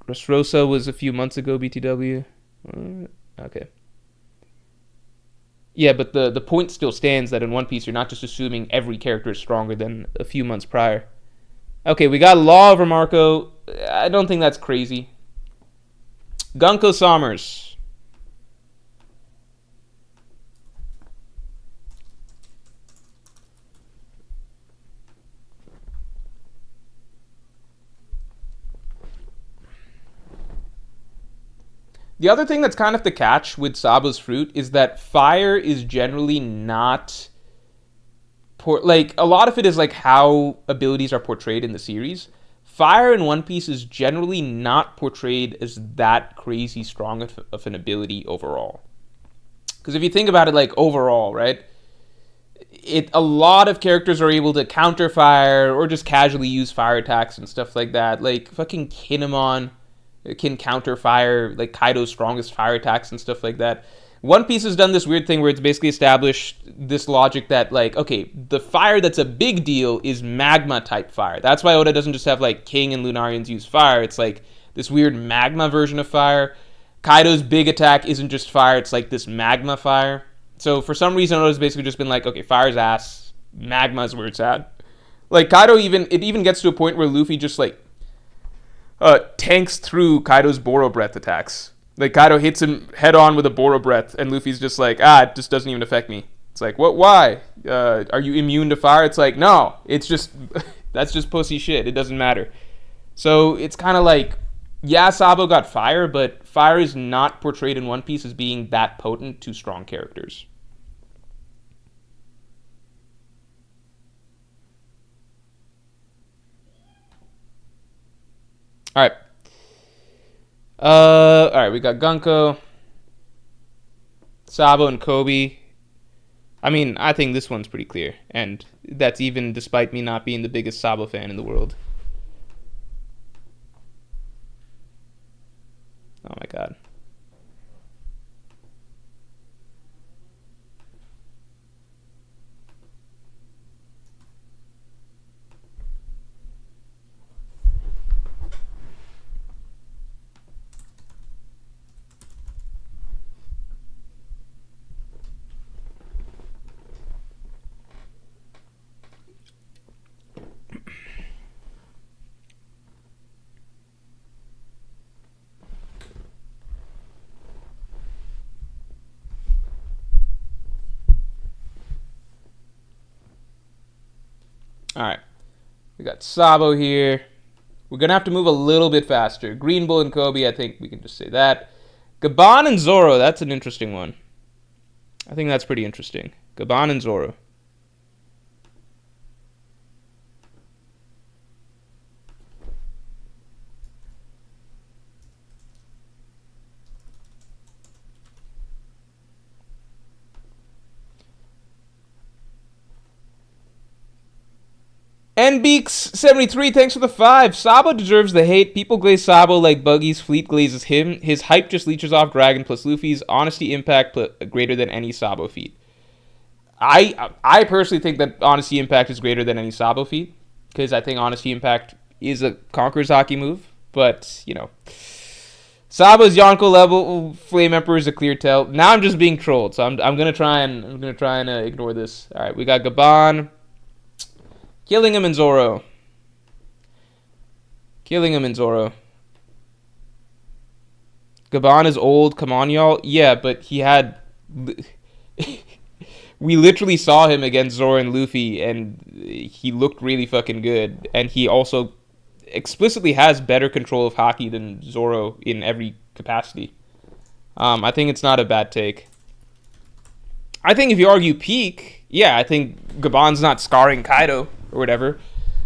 Dressrosa was a few months ago, BTW. Okay. Yeah, but the point still stands that in One Piece, you're not just assuming every character is stronger than a few months prior. Okay, we got Law over Marco. I don't think that's crazy. Gunko Sommers. The other thing that's kind of the catch with Sabo's fruit is that fire is generally not... like, a lot of it is like how abilities are portrayed in the series. Fire in One Piece is generally not portrayed as that crazy strong of an ability overall. Because if you think about it, like, overall, right? A lot of characters are able to counter fire or just casually use fire attacks and stuff like that. Like, fucking Kinemon can counter fire, like Kaido's strongest fire attacks and stuff like that. One Piece has done this weird thing where it's basically established this logic that, like, okay, the fire that's a big deal is magma type fire. That's why Oda doesn't just have like King and Lunarians use fire. It's like this weird magma version of fire. Kaido's big attack isn't just fire, it's like this magma fire. So for some reason Oda's basically just been like, okay, fire's ass, magma's where it's at. Like Kaido even gets to a point where Luffy just like tanks through Kaido's Boro Breath attacks. Like, Kaido hits him head on with a Boro Breath, and Luffy's just like, it just doesn't even affect me. It's like, what, why? Are you immune to fire? It's like, no, it's just, that's just pussy shit. It doesn't matter. So, it's kind of like, yeah, Sabo got fire, but fire is not portrayed in One Piece as being that potent to strong characters. Alright. Alright, we got Gunko, Sabo, and Kobe. I mean, I think this one's pretty clear, and that's even despite me not being the biggest Sabo fan in the world. Oh my god. Alright. We got Sabo here. We're going to have to move a little bit faster. Green Bull and Kobe, I think we can just say that. Gaban and Zoro, that's an interesting one. I think that's pretty interesting. Gaban and Zoro. NBeaks73, thanks for the 5. Sabo deserves the hate. People glaze Sabo like Buggy's fleet glazes him. His hype just leeches off Dragon plus Luffy's. Honesty impact greater than any Sabo feat. I personally think that Honesty Impact is greater than any Sabo feat, because I think Honesty Impact is a Conqueror's Haki move. But, you know, Sabo's Yonko level Flame Emperor is a clear tell. Now I'm just being trolled, so I'm gonna try and ignore this. All right, we got Gaban, killing him in Zoro. Gaban is old. Come on, y'all. Yeah, but he had. We literally saw him against Zoro and Luffy, and he looked really fucking good. And he also explicitly has better control of Haki than Zoro in every capacity. I think it's not a bad take. I think if you argue peak, yeah, I think Gaban's not scarring Kaido or whatever.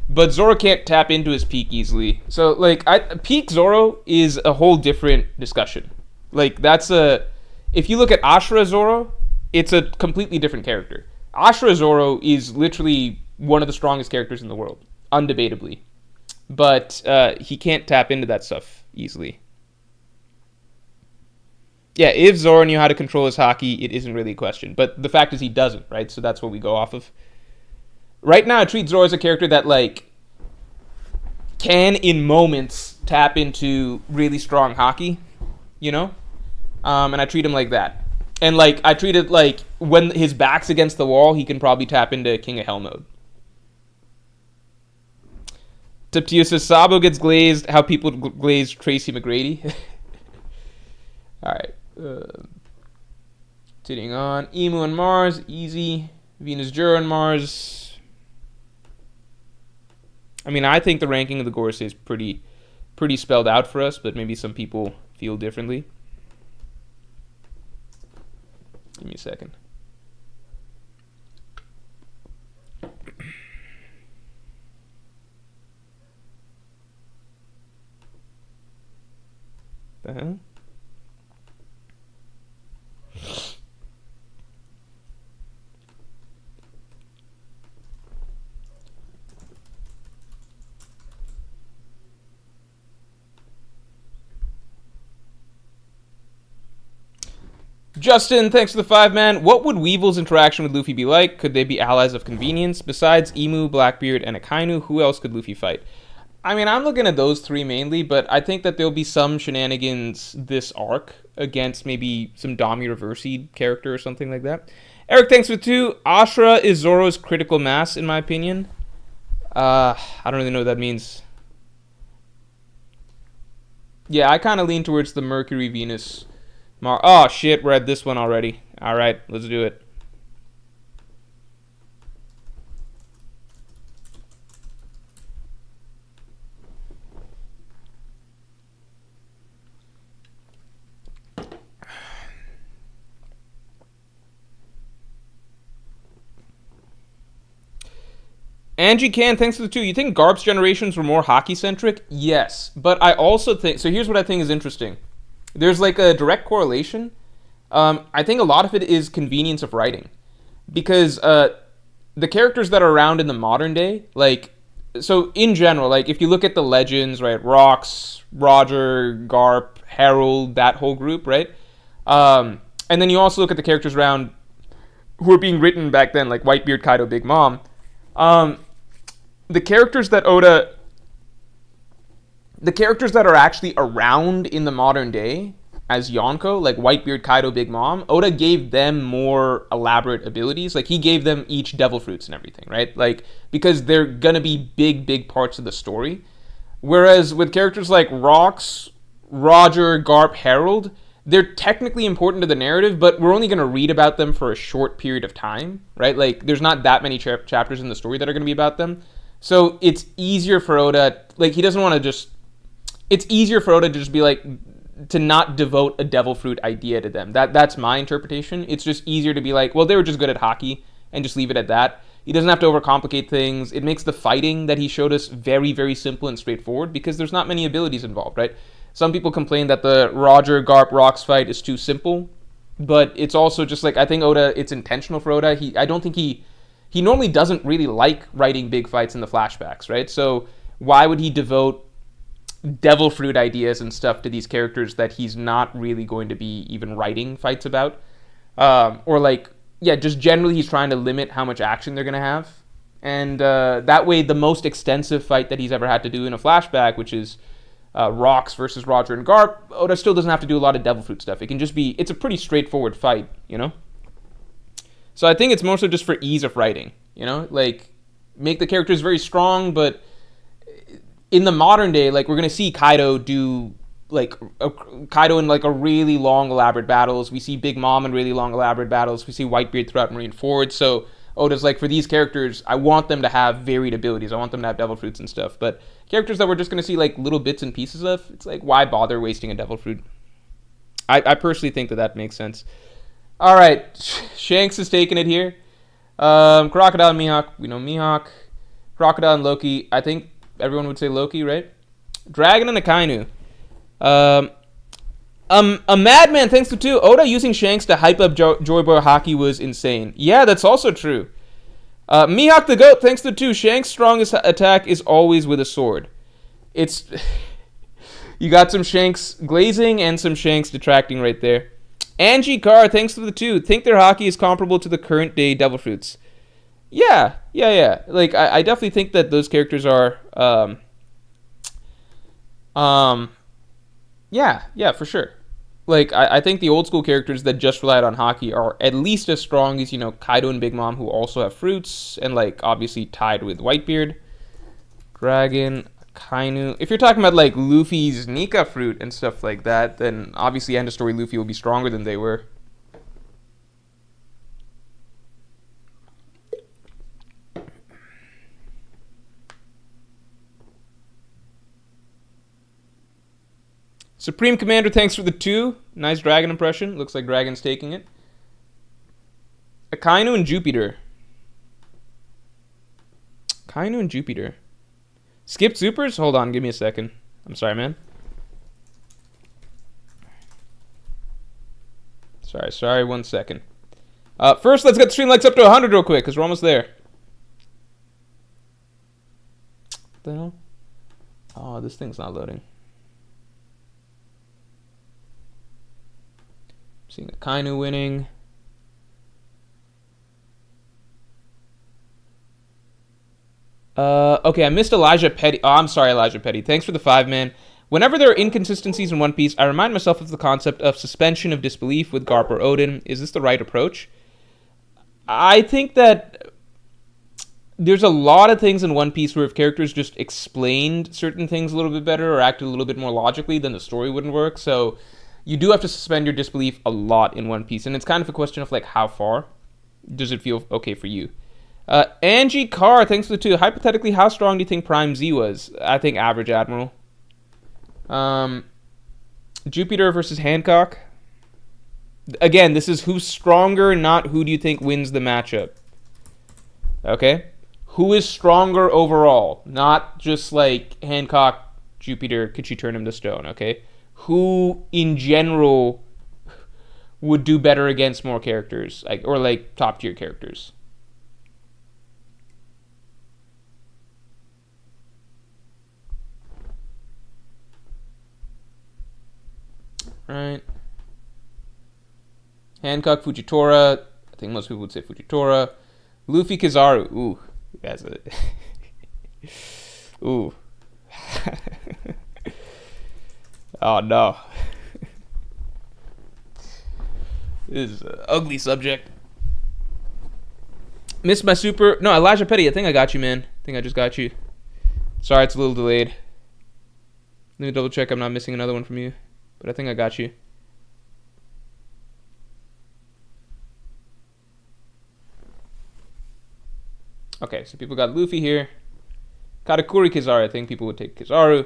But Zoro can't tap into his peak easily. So, like, peak Zoro is a whole different discussion. Like, if you look at Ashura Zoro, it's a completely different character. Ashura Zoro is literally one of the strongest characters in the world, undebatably. But he can't tap into that stuff easily. Yeah, if Zoro knew how to control his Haki, it isn't really a question. But the fact is he doesn't, right? So that's what we go off of. Right now, I treat Zoro as a character that, like, can, in moments, tap into really strong Haki, you know? And I treat him like that. And, like, I treat it like when his back's against the wall, he can probably tap into King of Hell mode. Tiptiu says, Sabo gets glazed, how people glaze Tracy McGrady. Alright. Continuing on. Emu and Mars, easy. Venus Juro and Mars. I mean, I think the ranking of the Gorosei is pretty spelled out for us, but maybe some people feel differently. Give me a second. The hell? Justin, thanks for the 5-man. What would Weevil's interaction with Luffy be like? Could they be allies of convenience? Besides Emu, Blackbeard, and Akainu, who else could Luffy fight? I mean, I'm looking at those three mainly, but I think that there'll be some shenanigans this arc against maybe some Dami Reversi character or something like that. Eric, thanks for 2. Ashura is Zoro's critical mass, in my opinion. I don't really know what that means. Yeah, I kind of lean towards the Mercury Venus. Oh shit, we're at this one already. Alright, let's do it. Angie Can, thanks for the 2. You think Garp's generations were more Haki-centric? Yes, but I also think... So here's what I think is interesting. There's like a direct correlation. I think a lot of it is convenience of writing. Because the characters that are around in the modern day, like... So in general, like if you look at the legends, right? Rox, Roger, Garp, Harold, that whole group, right? And then you also look at the characters around who were being written back then, like Whitebeard, Kaido, Big Mom. The characters that are actually around in the modern day as Yonko, like Whitebeard, Kaido, Big Mom, Oda gave them more elaborate abilities. Like he gave them each devil fruits and everything, right? Like because they're gonna be big parts of the story. Whereas with characters like Rox, Roger, Garp, Harold, they're technically important to the narrative, but we're only going to read about them for a short period of time, right? Like, there's not that many chapters in the story that are going to be about them. So it's easier for Oda, like, he doesn't want to just... It's easier for Oda to just be like, to not devote a devil fruit idea to them. That's my interpretation. It's just easier to be like, well, they were just good at Haki, and just leave it at that. He doesn't have to overcomplicate things. It makes the fighting that he showed us very simple and straightforward, because there's not many abilities involved, right? Some people complain that the Roger, Garp, Rox fight is too simple, but it's also just like, I think Oda, it's intentional for Oda. I don't think he normally doesn't really like writing big fights in the flashbacks, right? So why would he devote devil fruit ideas and stuff to these characters that he's not really going to be even writing fights about? Or like yeah, just generally he's trying to limit how much action they're going to have. And that way, the most extensive fight that he's ever had to do in a flashback, which is Rox versus Roger and Garp, Oda still doesn't have to do a lot of Devil Fruit stuff. It can just be, it's a pretty straightforward fight, you know? So I think it's mostly just for ease of writing, you know? Like, make the characters very strong, but in the modern day, like, we're going to see Kaido do, like, Kaido in, like, a really long, elaborate battles. We see Big Mom in really long, elaborate battles. We see Whitebeard throughout Marineford. So Oda's like, for these characters, I want them to have varied abilities. I want them to have Devil Fruits and stuff. But characters that we're just going to see, like, little bits and pieces of, it's like, why bother wasting a Devil Fruit? I personally think that makes sense. All right, Shanks is taking it here. Crocodile and Mihawk, we know Mihawk. Crocodile and Loki, I think everyone would say Loki, right? Dragon and Akainu. A madman thanks to 2. Oda using Shanks to hype up Joy Boy Haki was insane. Yeah, that's also true. Mihawk the Goat thanks to 2. Shanks' strongest attack is always with a sword. It's... you got some Shanks glazing and some Shanks detracting right there. Angie Carr, thanks to the 2. Think their Haki is comparable to the current day Devil Fruits. Yeah. Like, I definitely think that those characters are, yeah, for sure. Like, I think the old school characters that just relied on Haki are at least as strong as, you know, Kaido and Big Mom, who also have fruits, and, like, obviously tied with Whitebeard. Dragon, Kainu. If you're talking about, like, Luffy's Nika fruit and stuff like that, then obviously end of story Luffy will be stronger than they were. Supreme Commander, thanks for the 2. Nice dragon impression. Looks like Dragon's taking it. Akainu and Jupiter. Akainu and Jupiter. Skip supers? Hold on, give me a second. I'm sorry, man. Sorry, 1 second. First, let's get the stream likes up to 100 real quick, because we're almost there. What the hell? Oh, this thing's not loading. Seeing Akainu winning. Okay, I missed Elijah Petty. Oh, I'm sorry, Elijah Petty. Thanks for the 5, man. Whenever there are inconsistencies in One Piece, I remind myself of the concept of suspension of disbelief with Garp or Oden. Is this the right approach? I think that there's a lot of things in One Piece where if characters just explained certain things a little bit better or acted a little bit more logically, then the story wouldn't work. So you do have to suspend your disbelief a lot in One Piece. And it's kind of a question of, like, how far does it feel okay for you? Angie Carr, thanks for the 2. Hypothetically, how strong do you think Prime Z was? I think average Admiral. Jupiter versus Hancock. Again, this is who's stronger, not who do you think wins the matchup. Okay? Who is stronger overall? Not just like Hancock, Jupiter, could she turn him to stone, okay? Who, in general, would do better against more characters, like, or like top-tier characters? Right. Hancock, Fujitora. I think most people would say Fujitora. Luffy, Kizaru. Ooh, that's it. Ooh. Oh no. This is an ugly subject. Missed my super. No, Elijah Petty. I think I got you, man. I think I just got you. Sorry, it's a little delayed. Let me double check I'm not missing another one from you. But I think I got you. Okay, so people got Luffy here. Katakuri Kizaru. I think people would take Kizaru.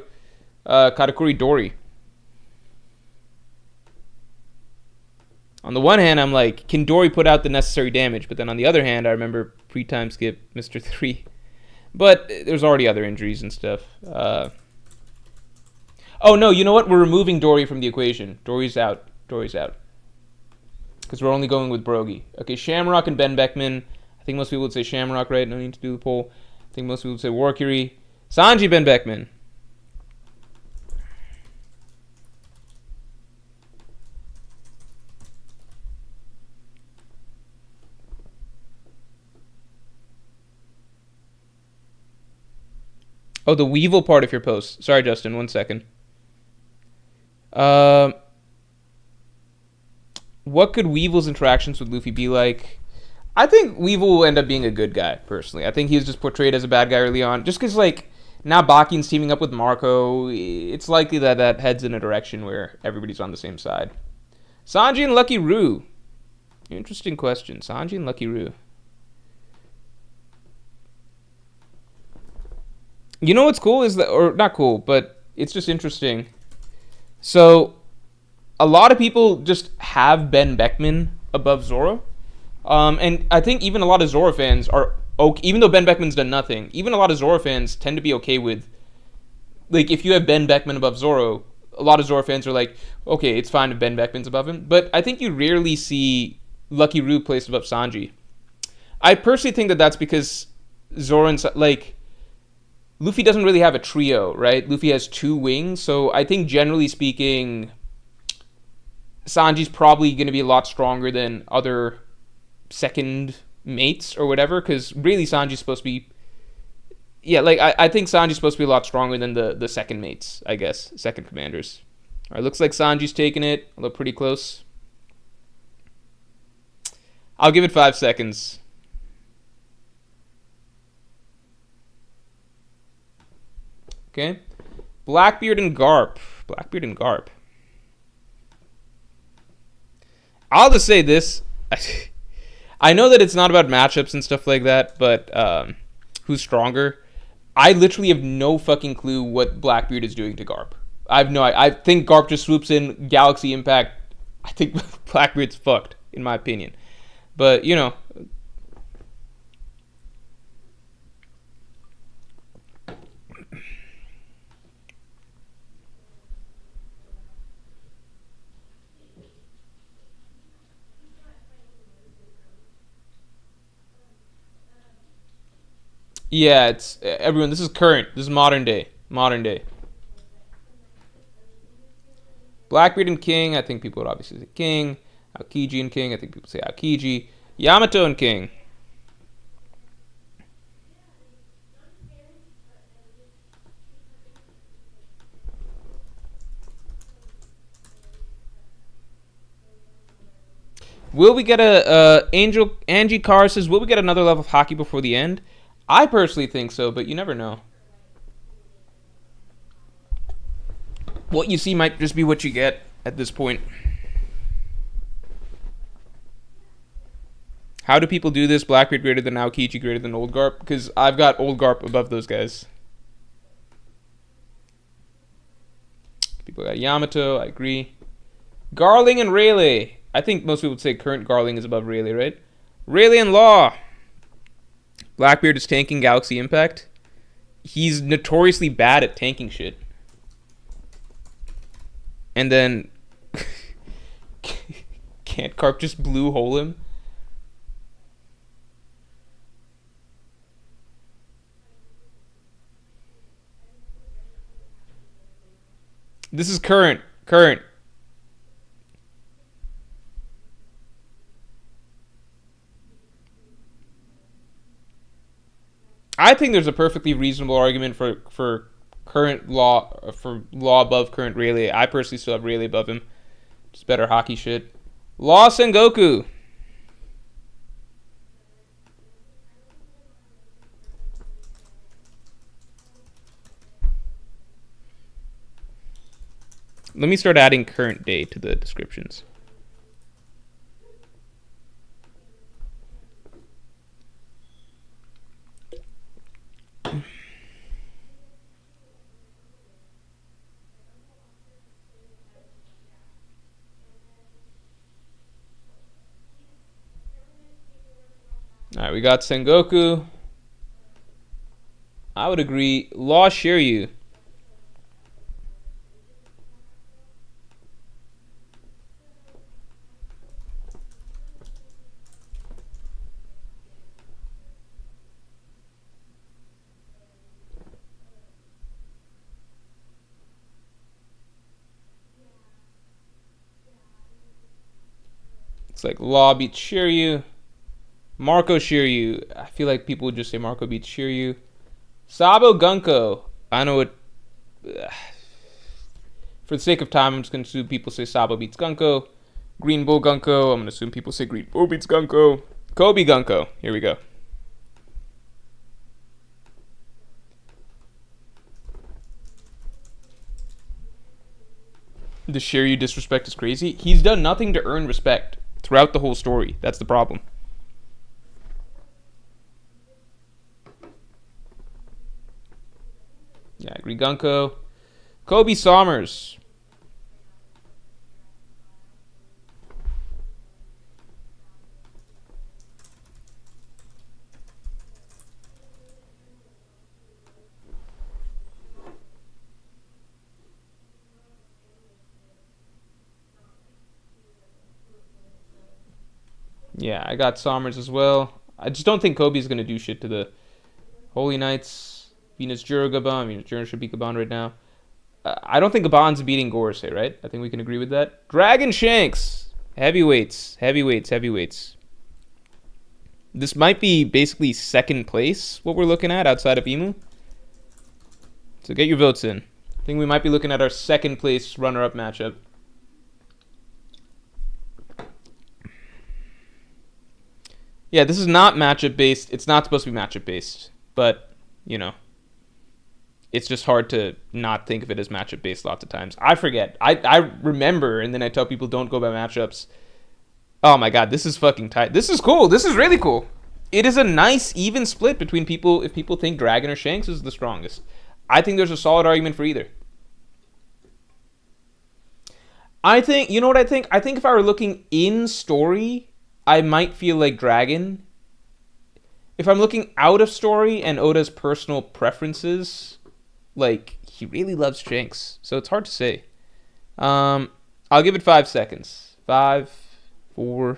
Katakuri Dory. On the one hand, I'm like, can Dory put out the necessary damage? But then on the other hand, I remember pre-time skip Mr. 3. But there's already other injuries and stuff. Oh, no, you know what? We're removing Dory from the equation. Dory's out. Dory's out. Because we're only going with Brogy. Okay, Shamrock and Ben Beckman. I think most people would say Shamrock, right? No need to do the poll. I think most people would say Warcury. Sanji, Ben Beckman. Oh, the Weevil part of your post. Sorry, Justin. 1 second. What could Weevil's interactions with Luffy be like? I think Weevil will end up being a good guy, personally. I think he's just portrayed as a bad guy early on. Just because, like, now Bakian's teaming up with Marco, it's likely that that heads in a direction where everybody's on the same side. Sanji and Lucky Roo. Interesting question. Sanji and Lucky Roo. You know what's cool is that, or not cool, but it's just interesting. So, a lot of people just have Ben Beckman above Zoro. And I think even a lot of Zoro fans are okay, even though Ben Beckman's done nothing, even a lot of Zoro fans tend to be okay with, like, if you have Ben Beckman above Zoro, a lot of Zoro fans are like, okay, it's fine if Ben Beckman's above him. But I think you rarely see Lucky Roo placed above Sanji. I personally think that that's because Zoro and, like, Luffy doesn't really have a trio, right? Luffy has 2 wings, so I think generally speaking, Sanji's probably going to be a lot stronger than other second mates or whatever, because really Sanji's supposed to be, yeah, like, I think Sanji's supposed to be a lot stronger than the second mates, I guess, second commanders. All right, looks like Sanji's taking it, although pretty close. I'll give it 5 seconds. Okay. Blackbeard and Garp. Blackbeard and Garp. I'll just say this. I know that it's not about matchups and stuff like that, but who's stronger? I literally have no fucking clue what Blackbeard is doing to Garp. I think Garp just swoops in, Galaxy Impact. I think Blackbeard's fucked, in my opinion. But, you know. Yeah, it's everyone. This is current. This is modern day. Modern day. Blackbeard and King. I think people would obviously say King. Aokiji and King. I think people say Aokiji. Yamato and King. Will we get Angie Carr says, will we get another level of hockey before the end? I personally think so, but you never know. What you see might just be what you get at this point. How do people do this? Blackbeard greater than Aokiji greater than Old Garp? Because I've got Old Garp above those guys. People got Yamato, I agree. Garling and Rayleigh. I think most people would say current Garling is above Rayleigh, right? Rayleigh and Law. Blackbeard is tanking Galaxy Impact. He's notoriously bad at tanking shit. And then can't Garp just blue hole him? This is current. Current. I think there's a perfectly reasonable argument for current Law, for Law above current Rayleigh. I personally still have Rayleigh above him. Just better hockey shit. Law Sengoku. Let me start adding current day to the descriptions. Alright, we got Sengoku. I would agree. Law Shiryu. It's like Law beats Shiryu. Marco Shiryu. I feel like people would just say Marco beats Shiryu. Sabo Gunko. I know it. For the sake of time, I'm just going to assume people say Sabo beats Gunko. Green Bull Gunko. I'm going to assume people say Green Bull beats Gunko. Kobe Gunko. Here we go. The Shiryu disrespect is crazy. He's done nothing to earn respect throughout the whole story. That's the problem. Yeah, I agree. Gunko. Kobe Sommers. Yeah, I got Sommers as well. I just don't think Kobe's going to do shit to the Holy Knights. Venus Juro Gabon. Venus Juro should beat Gabon right now. I don't think Gabon's beating Gorosei, right? I think we can agree with that. Dragon Shanks. Heavyweights. Heavyweights. Heavyweights. This might be basically second place, what we're looking at outside of Imu. So get your votes in. I think we might be looking at our second place runner-up matchup. Yeah, this is not matchup based. It's not supposed to be matchup based, but you know, it's just hard to not think of it as matchup based lots of times. I forget. I remember, and then I tell people don't go by matchups. Oh my god, this is fucking tight. This is cool. This is really cool. It is a nice even split between people. If people think Dragon or Shanks is the strongest, I think there's a solid argument for either. I think, you know what I think? I think if I were looking in story, I might feel like Dragon. If I'm looking out of story and Oda's personal preferences, like, he really loves Shanks. So it's hard to say. I'll give it 5 seconds. 5, 4.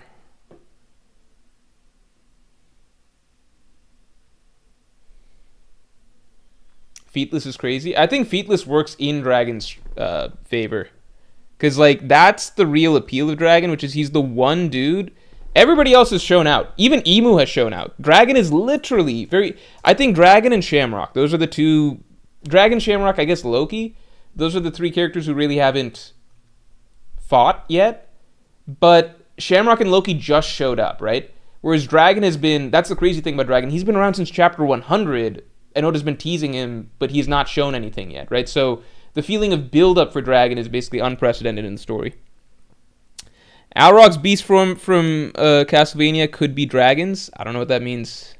Featless is crazy. I think Featless works in Dragon's favor. Because, like, that's the real appeal of Dragon, which is he's the one dude. Everybody else has shown out. Even Emu has shown out. Dragon is literally very... I think Dragon and Shamrock, those are the two... Dragon, Shamrock, I guess Loki. Those are the three characters who really haven't fought yet. But Shamrock and Loki just showed up, right? Whereas Dragon has been... That's the crazy thing about Dragon. He's been around since chapter 100. And Oda's been teasing him, but he's not shown anything yet, right? So the feeling of build-up for Dragon is basically unprecedented in the story. Alrog's beast from Castlevania could be dragons. I don't know what that means.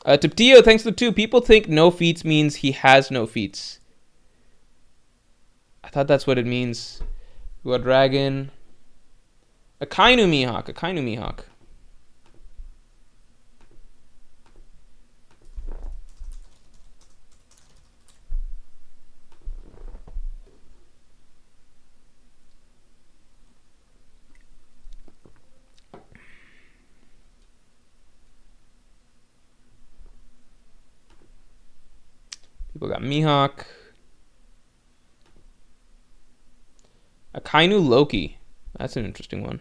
Tiptio, thanks to the 2. People think no feats means he has no feats. I thought that's what it means. We got dragon. Akainu Mihawk. People got Mihawk. Akainu Loki. That's an interesting one.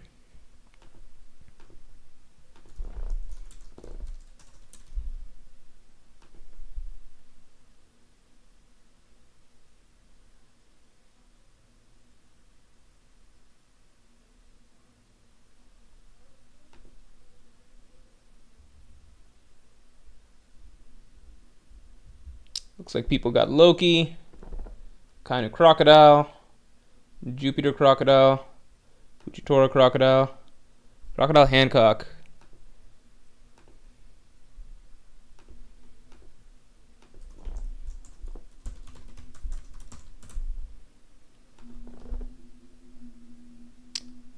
Looks like people got Loki, kind of Crocodile, Jupiter Crocodile, Fujitora Crocodile, Crocodile Hancock.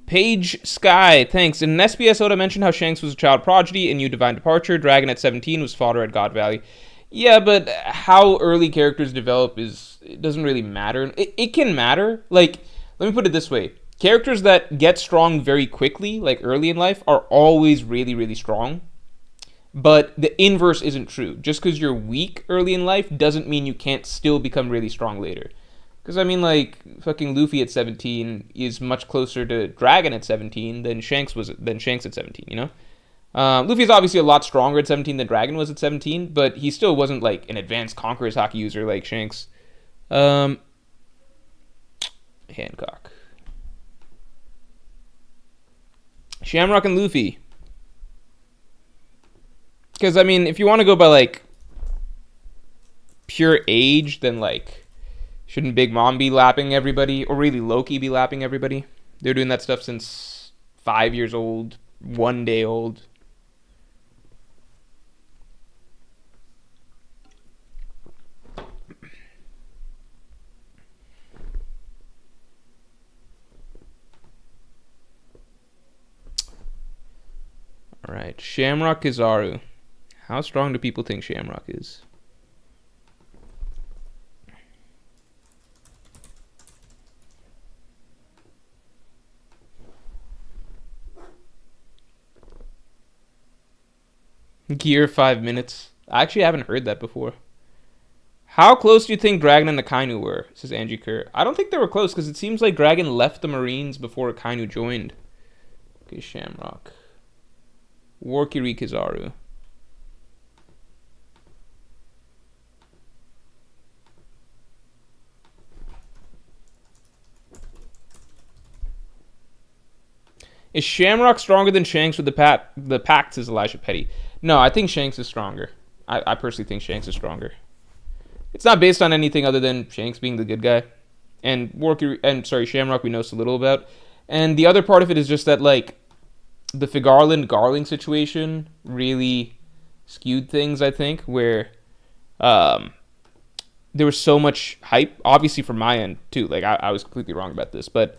Page Sky, thanks. In an SBS, Oda mentioned how Shanks was a child prodigy in New Divine Departure. Dragon at 17 was fodder at God Valley. Yeah, but how early characters develop it doesn't really matter. It can matter. Like, let me put it this way. Characters that get strong very quickly, like early in life, are always really, really strong. But the inverse isn't true. Just because you're weak early in life doesn't mean you can't still become really strong later. Because, I mean, like, fucking Luffy at 17 is much closer to Dragon at 17 than Shanks at 17, you know? Luffy's obviously a lot stronger at 17 than Dragon was at 17, but he still wasn't like an advanced Conqueror's Haki user like Shanks. Hancock. Shamrock and Luffy. Because, I mean, if you want to go by, like, pure age, then, like, shouldn't Big Mom be lapping everybody? Or really Loki be lapping everybody? They're doing that stuff since 5 years old, 1 day old. Alright, Shamrock Kizaru. How strong do people think Shamrock is? Gear 5 minutes. I actually haven't heard that before. How close do you think Dragon and Akainu were? Says Angie Kerr. I don't think they were close because it seems like Dragon left the Marines before Akainu joined. Okay, Shamrock. Warkiri Kizaru. Is Shamrock stronger than Shanks with the pact, says Elijah Petty. No, I think Shanks is stronger. I personally think Shanks is stronger. It's not based on anything other than Shanks being the good guy. And Shamrock we know so little about. And the other part of it is just that, like, the Figarland-Garling situation really skewed things, I think, where there was so much hype, obviously from my end, too. Like, I was completely wrong about this, but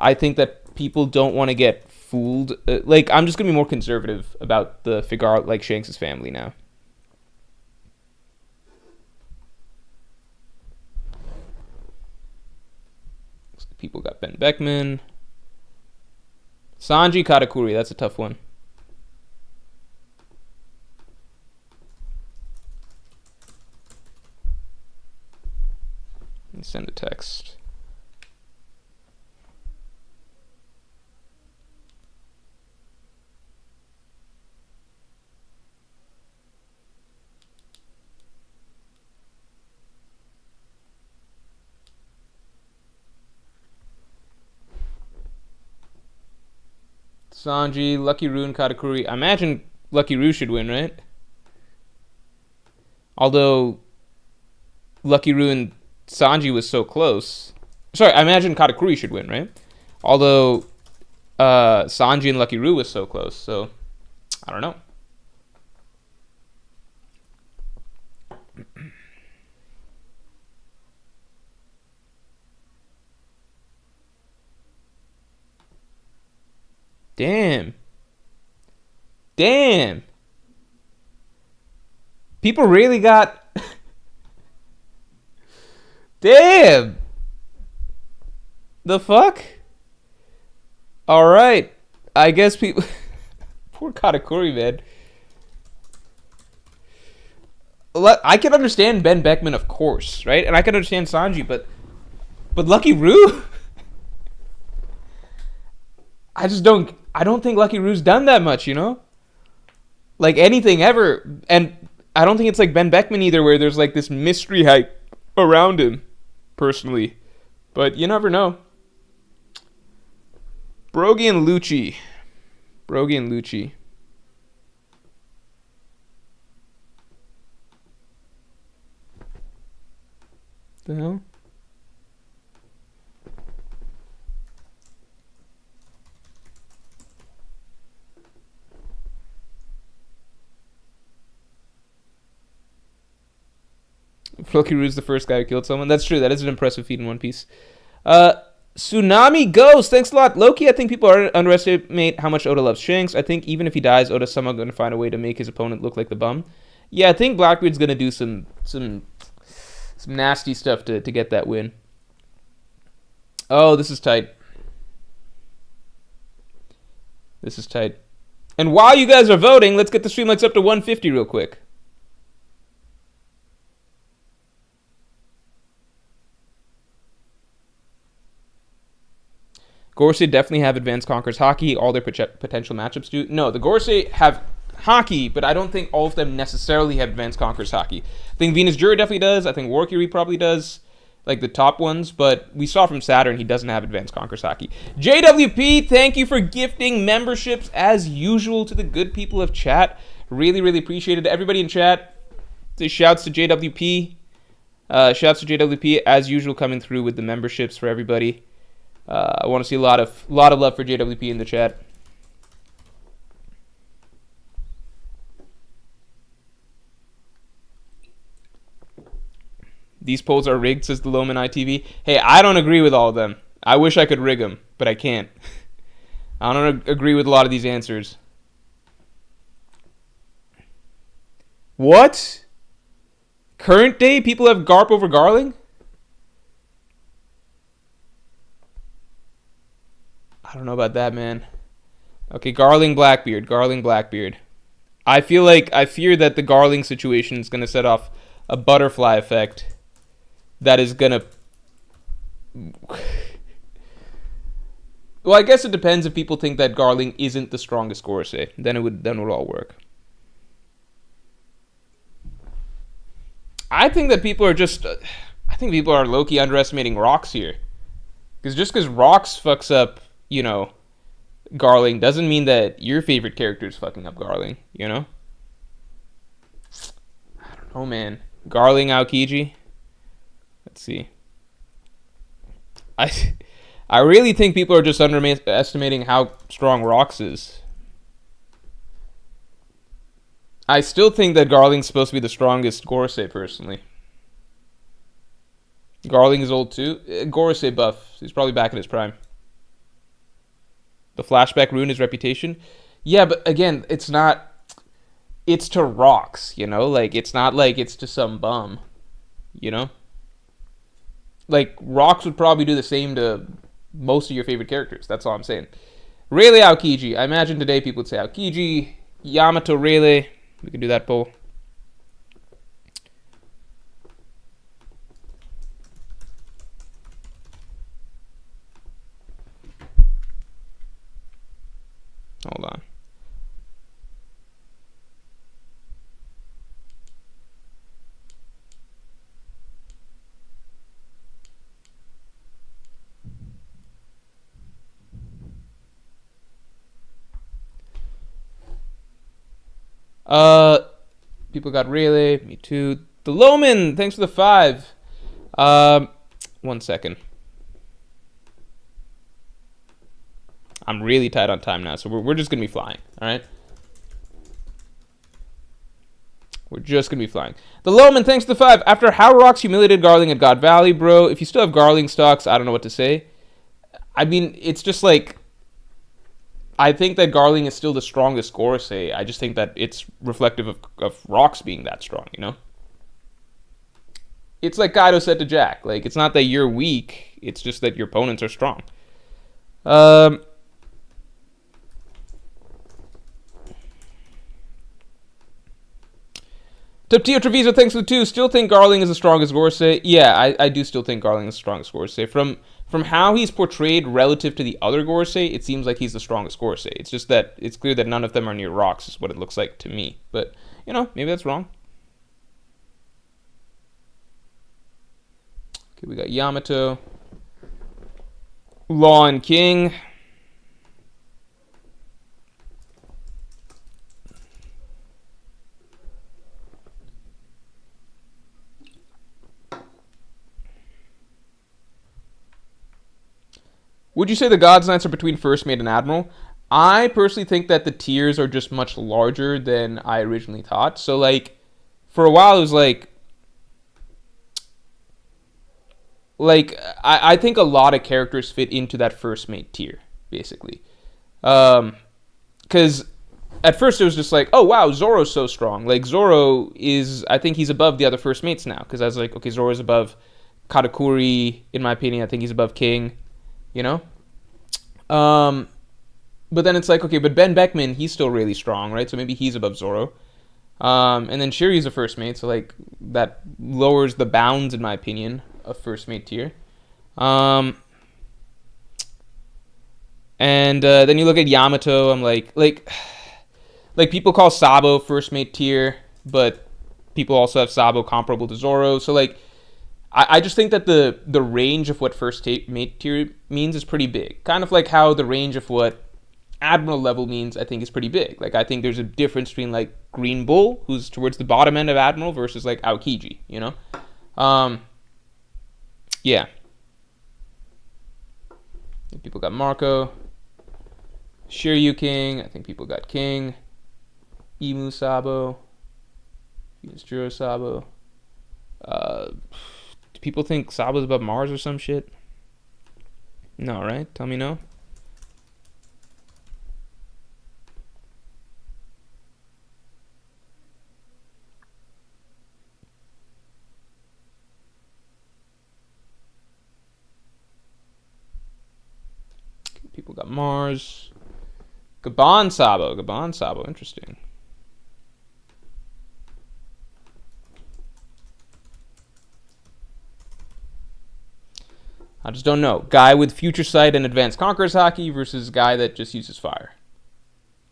I think that people don't want to get fooled. Like, I'm just going to be more conservative about the Figarland, like, Shanks' family now. People got Ben Beckman. Sanji Katakuri, that's a tough one. Let me send a text. Sanji, Lucky Roo, Katakuri. I imagine Lucky Roo should win, right? Although Lucky Roo and Sanji was so close. Sorry, I imagine Katakuri should win, right? Although Sanji and Lucky Roo was so close, so I don't know. Damn. People really got... Damn. The fuck? Alright. I guess people... Poor Katakuri, man. I can understand Ben Beckman, of course, right? And I can understand Sanji, but Lucky Roo? I don't think Lucky Roo's done that much, you know? Like, anything ever. And I don't think it's like Ben Beckman either, where there's like this mystery hype around him, personally. But you never know. Brogy and Lucci. The hell? Lucky Roo's the first guy who killed someone. That's true. That is an impressive feat in One Piece. Tsunami Ghost. Thanks a lot. Loki, I think people underestimate how much Oda loves Shanks. I think even if he dies, Oda's somehow going to find a way to make his opponent look like the bum. Yeah, I think Blackbeard's going to do some nasty stuff to get that win. Oh, this is tight. And while you guys are voting, let's get the stream likes up to 150 real quick. Gorsei definitely have Advanced Conquerors Hockey. All their potential matchups do. No, the Gorsei have Hockey, but I don't think all of them necessarily have Advanced Conquerors Hockey. I think Venus Jura definitely does. I think Warcury probably does, like the top ones. But we saw from Saturn he doesn't have Advanced Conquerors Hockey. JWP, thank you for gifting memberships as usual to the good people of chat. Really, really appreciate it. Everybody in chat, shouts to JWP. Shouts to JWP as usual, coming through with the memberships for everybody. I want to see a lot of love for JWP in the chat. These polls are rigged, says the Loman ITV. Hey, I don't agree with all of them. I wish I could rig them, but I can't. I don't agree with a lot of these answers. What? Current day, people have Garp over Garling? I don't know about that, man. Okay, Garling, Blackbeard. Garling, Blackbeard. I fear that the Garling situation is going to set off a butterfly effect that is going to... Well, I guess it depends if people think that Garling isn't the strongest Gorsei. Then it would all work. I think that people are just... I think people are low-key underestimating Rox here. Because just because Rox fucks up, you know, Garling doesn't mean that your favorite character is fucking up Garling, you know? I don't know, man. Garling, Aokiji? Let's see. I really think people are just underestimating how strong Rox is. I still think that Garling's supposed to be the strongest Gorsei, personally. Garling is old too. Gorsei buff. He's probably back in his prime. The flashback ruined his reputation. Yeah, but again, it's not... It's to Rox, you know? Like, it's not like it's to some bum, you know? Like, Rox would probably do the same to most of your favorite characters. That's all I'm saying. Rayleigh, Aokiji. I imagine today people would say Aokiji, Yamato, Rayleigh. We can do that poll. Hold on. People got Rayleigh. Me too. The Loman, thanks for the 5. 1 second. I'm really tight on time now, so we're just gonna be flying. All right. We're just gonna be flying. The Loman, thanks to the 5. After how Rox humiliated Garling at God Valley, bro. If you still have Garling stocks, I don't know what to say. I mean, it's just like... I think that Garling is still the strongest Gorsei. I just think that it's reflective of Rox being that strong, you know? It's like Kaido said to Jack. Like, it's not that you're weak. It's just that your opponents are strong. Tio Treviso, thanks for the 2. Still think Garling is the strongest Gorsei? Yeah, I do still think Garling is the strongest Gorsei. From how he's portrayed relative to the other Gorsei, it seems like he's the strongest Gorsei. It's just that it's clear that none of them are near Rox, is what it looks like to me. But, you know, maybe that's wrong. Okay, we got Yamato. Law and King. Would you say the God's Knights are between First Mate and Admiral? I personally think that the tiers are just much larger than I originally thought. So, like, for a while it was like I think a lot of characters fit into that First Mate tier, basically. Because at first it was just like, oh, wow, Zoro's so strong. Like, Zoro is, I think he's above the other First Mates now. Because I was like, okay, Zoro's above Katakuri, in my opinion. I think he's above King. You know? But then it's like, okay, but Ben Beckman, he's still really strong, right? So maybe he's above Zoro. And then Shiryu's a First Mate, so like that lowers the bounds, in my opinion, of First Mate tier. And then you look at Yamato. I'm like people call Sabo first mate tier, but people also have Sabo comparable to Zoro. So like, I just think that the range of what first mate tier means is pretty big. Kind of like how the range of what Admiral level means, I think, is pretty big. Like, I think there's a difference between like Green Bull, who's towards the bottom end of Admiral, versus like Aokiji. You know, yeah. People got Marco, Shiryu King. I think people got King, Imu Sabo, Juro Sabo. Do people think Sabo's above Mars or some shit? No, right? Tell me no. People got Mars. Gaban Sabo, interesting. I just don't know. Guy with future sight and advanced conquerors haki versus guy that just uses fire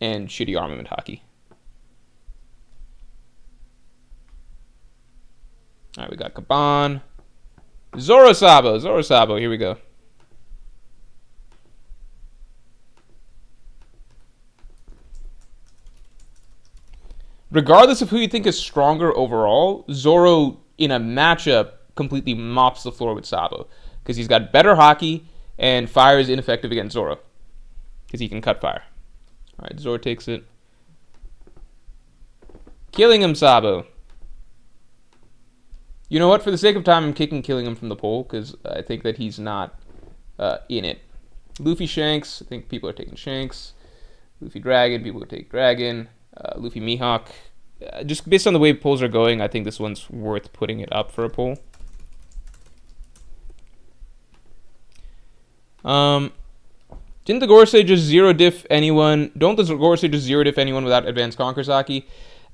and shitty armament haki. All right, we got Gaban. Zoro Sabo, here we go. Regardless of who you think is stronger overall, Zoro in a matchup completely mops the floor with Sabo because he's got better haki and fire is ineffective against Zoro because he can cut fire. All right, Zoro takes it. Killing him, Sabo. You know what? For the sake of time, I'm kicking Killing him from the poll because I think that he's not in it. Luffy Shanks. I think people are taking Shanks. Luffy Dragon. People will take Dragon. Luffy Mihawk. Just based on the way polls are going, I think this one's worth putting it up for a poll. Didn't the Gorosei just zero diff anyone? Don't the Gorosei just zero diff anyone without advanced conquerors haki?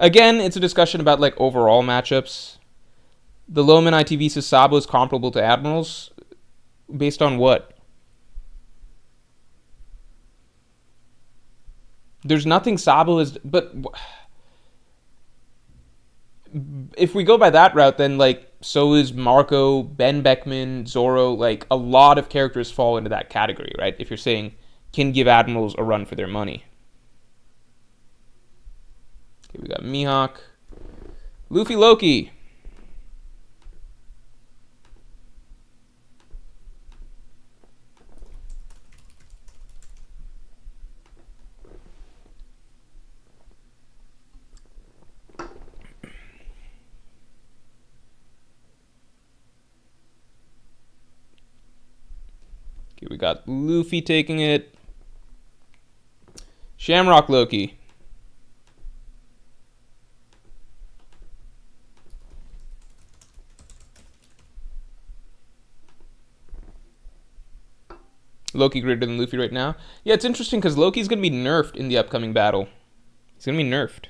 Again, it's a discussion about like overall matchups. The Loman ITV says Sabo is comparable to Admirals. Based on what? There's nothing Sabo is, but if we go by that route, then like so is Marco, Ben Beckman, Zoro. Like a lot of characters fall into that category, right? If you're saying can give Admirals a run for their money. Okay, we got Mihawk, Luffy Loki. Okay, we got Luffy taking it. Shamrock Loki. Loki greater than Luffy right now. Yeah, it's interesting because Loki's going to be nerfed in the upcoming battle. He's going to be nerfed.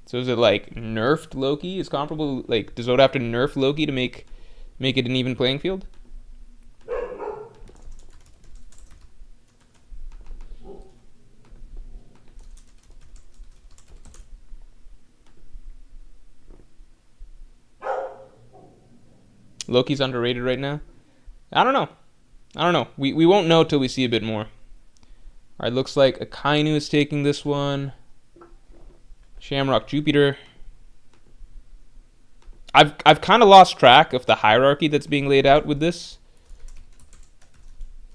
So is it like nerfed Loki is comparable? Like, does Oda have to nerf Loki to make it an even playing field? Loki's underrated right now. I don't know. We won't know till we see a bit more. All right, looks like Akainu is taking this one. Shamrock Jupiter. I've kind of lost track of the hierarchy that's being laid out with this.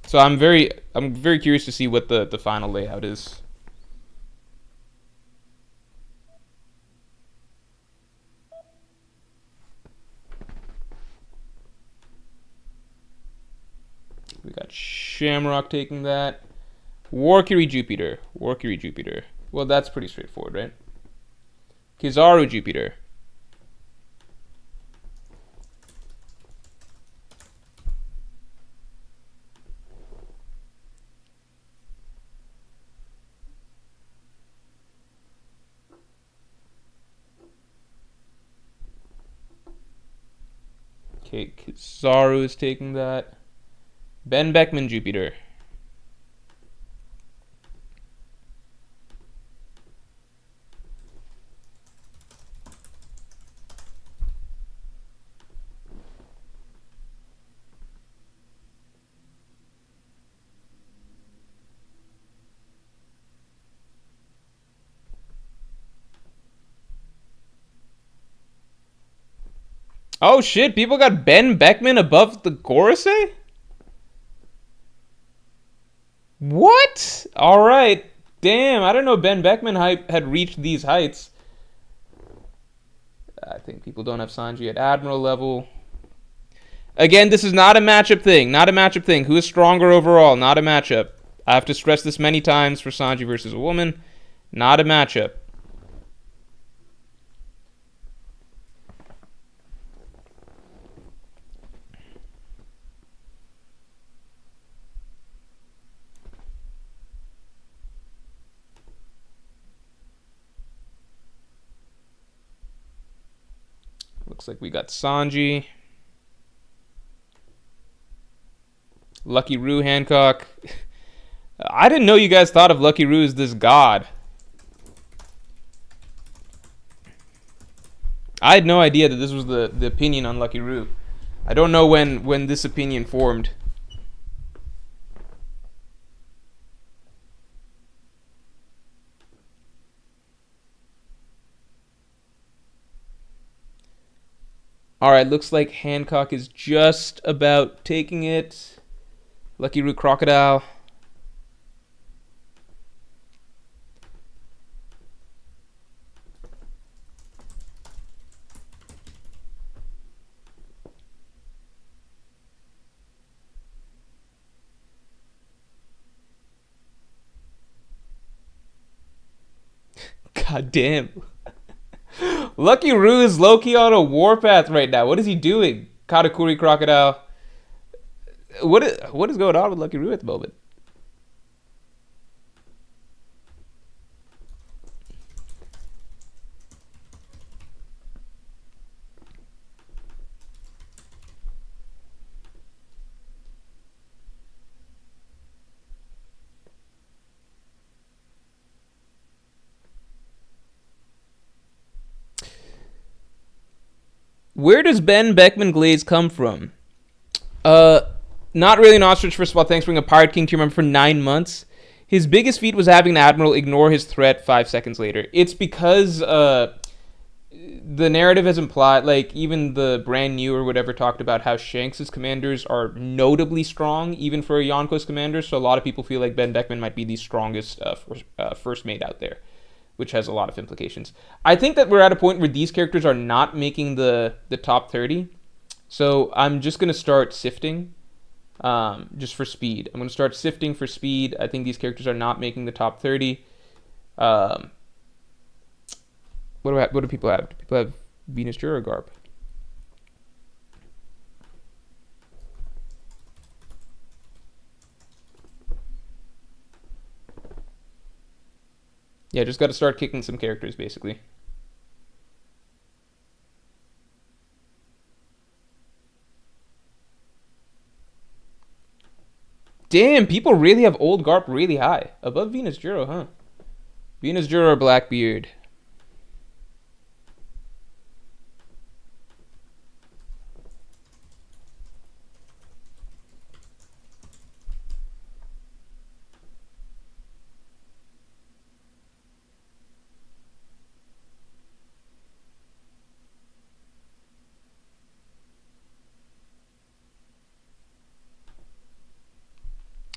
So I'm very curious to see what the final layout is. We got Shamrock taking that. Warkiri Jupiter. Well, that's pretty straightforward, right? Kizaru Jupiter. Okay, Kizaru is taking that. Ben Beckman, Jupiter. Oh shit, people got Ben Beckman above the Gorosei? What? Alright. Damn, I don't know Ben Beckman had reached these heights. I think people don't have Sanji at Admiral level. Again, this is not a matchup thing. Not a matchup thing. Who is stronger overall? Not a matchup. I have to stress this many times for Sanji versus a woman. Not a matchup. Looks like we got Sanji. Lucky Roo Hancock. I didn't know you guys thought of Lucky Roo as this god. I had no idea that this was the opinion on Lucky Roo. I don't know when this opinion formed. Alright, looks like Hancock is just about taking it. Lucky Roo Crocodile. God damn. Lucky Roo is low-key on a warpath right now. What is he doing? Katakuri Crocodile. What is going on with Lucky Roo at the moment? Where does Ben Beckman Glaze come from? Not really an ostrich, first of all. Thanks for being a Pirate King team member for 9 months. His biggest feat was having an admiral ignore his threat 5 seconds later. It's because the narrative has implied, like, even the brand new or whatever talked about how Shanks' commanders are notably strong, even for a Yonko's commander. So a lot of people feel like Ben Beckman might be the strongest first mate out there, which has a lot of implications. I think that we're at a point where these characters are not making the top 30. So I'm just going to start sifting just for speed. I'm going to start sifting for speed. I think these characters are not making the top 30. What do people have? Do people have Venus Jura Garb? Yeah, just got to start kicking some characters, basically. Damn, people really have old Garp really high. Above Venus Juro, huh? Venus Juro or Blackbeard?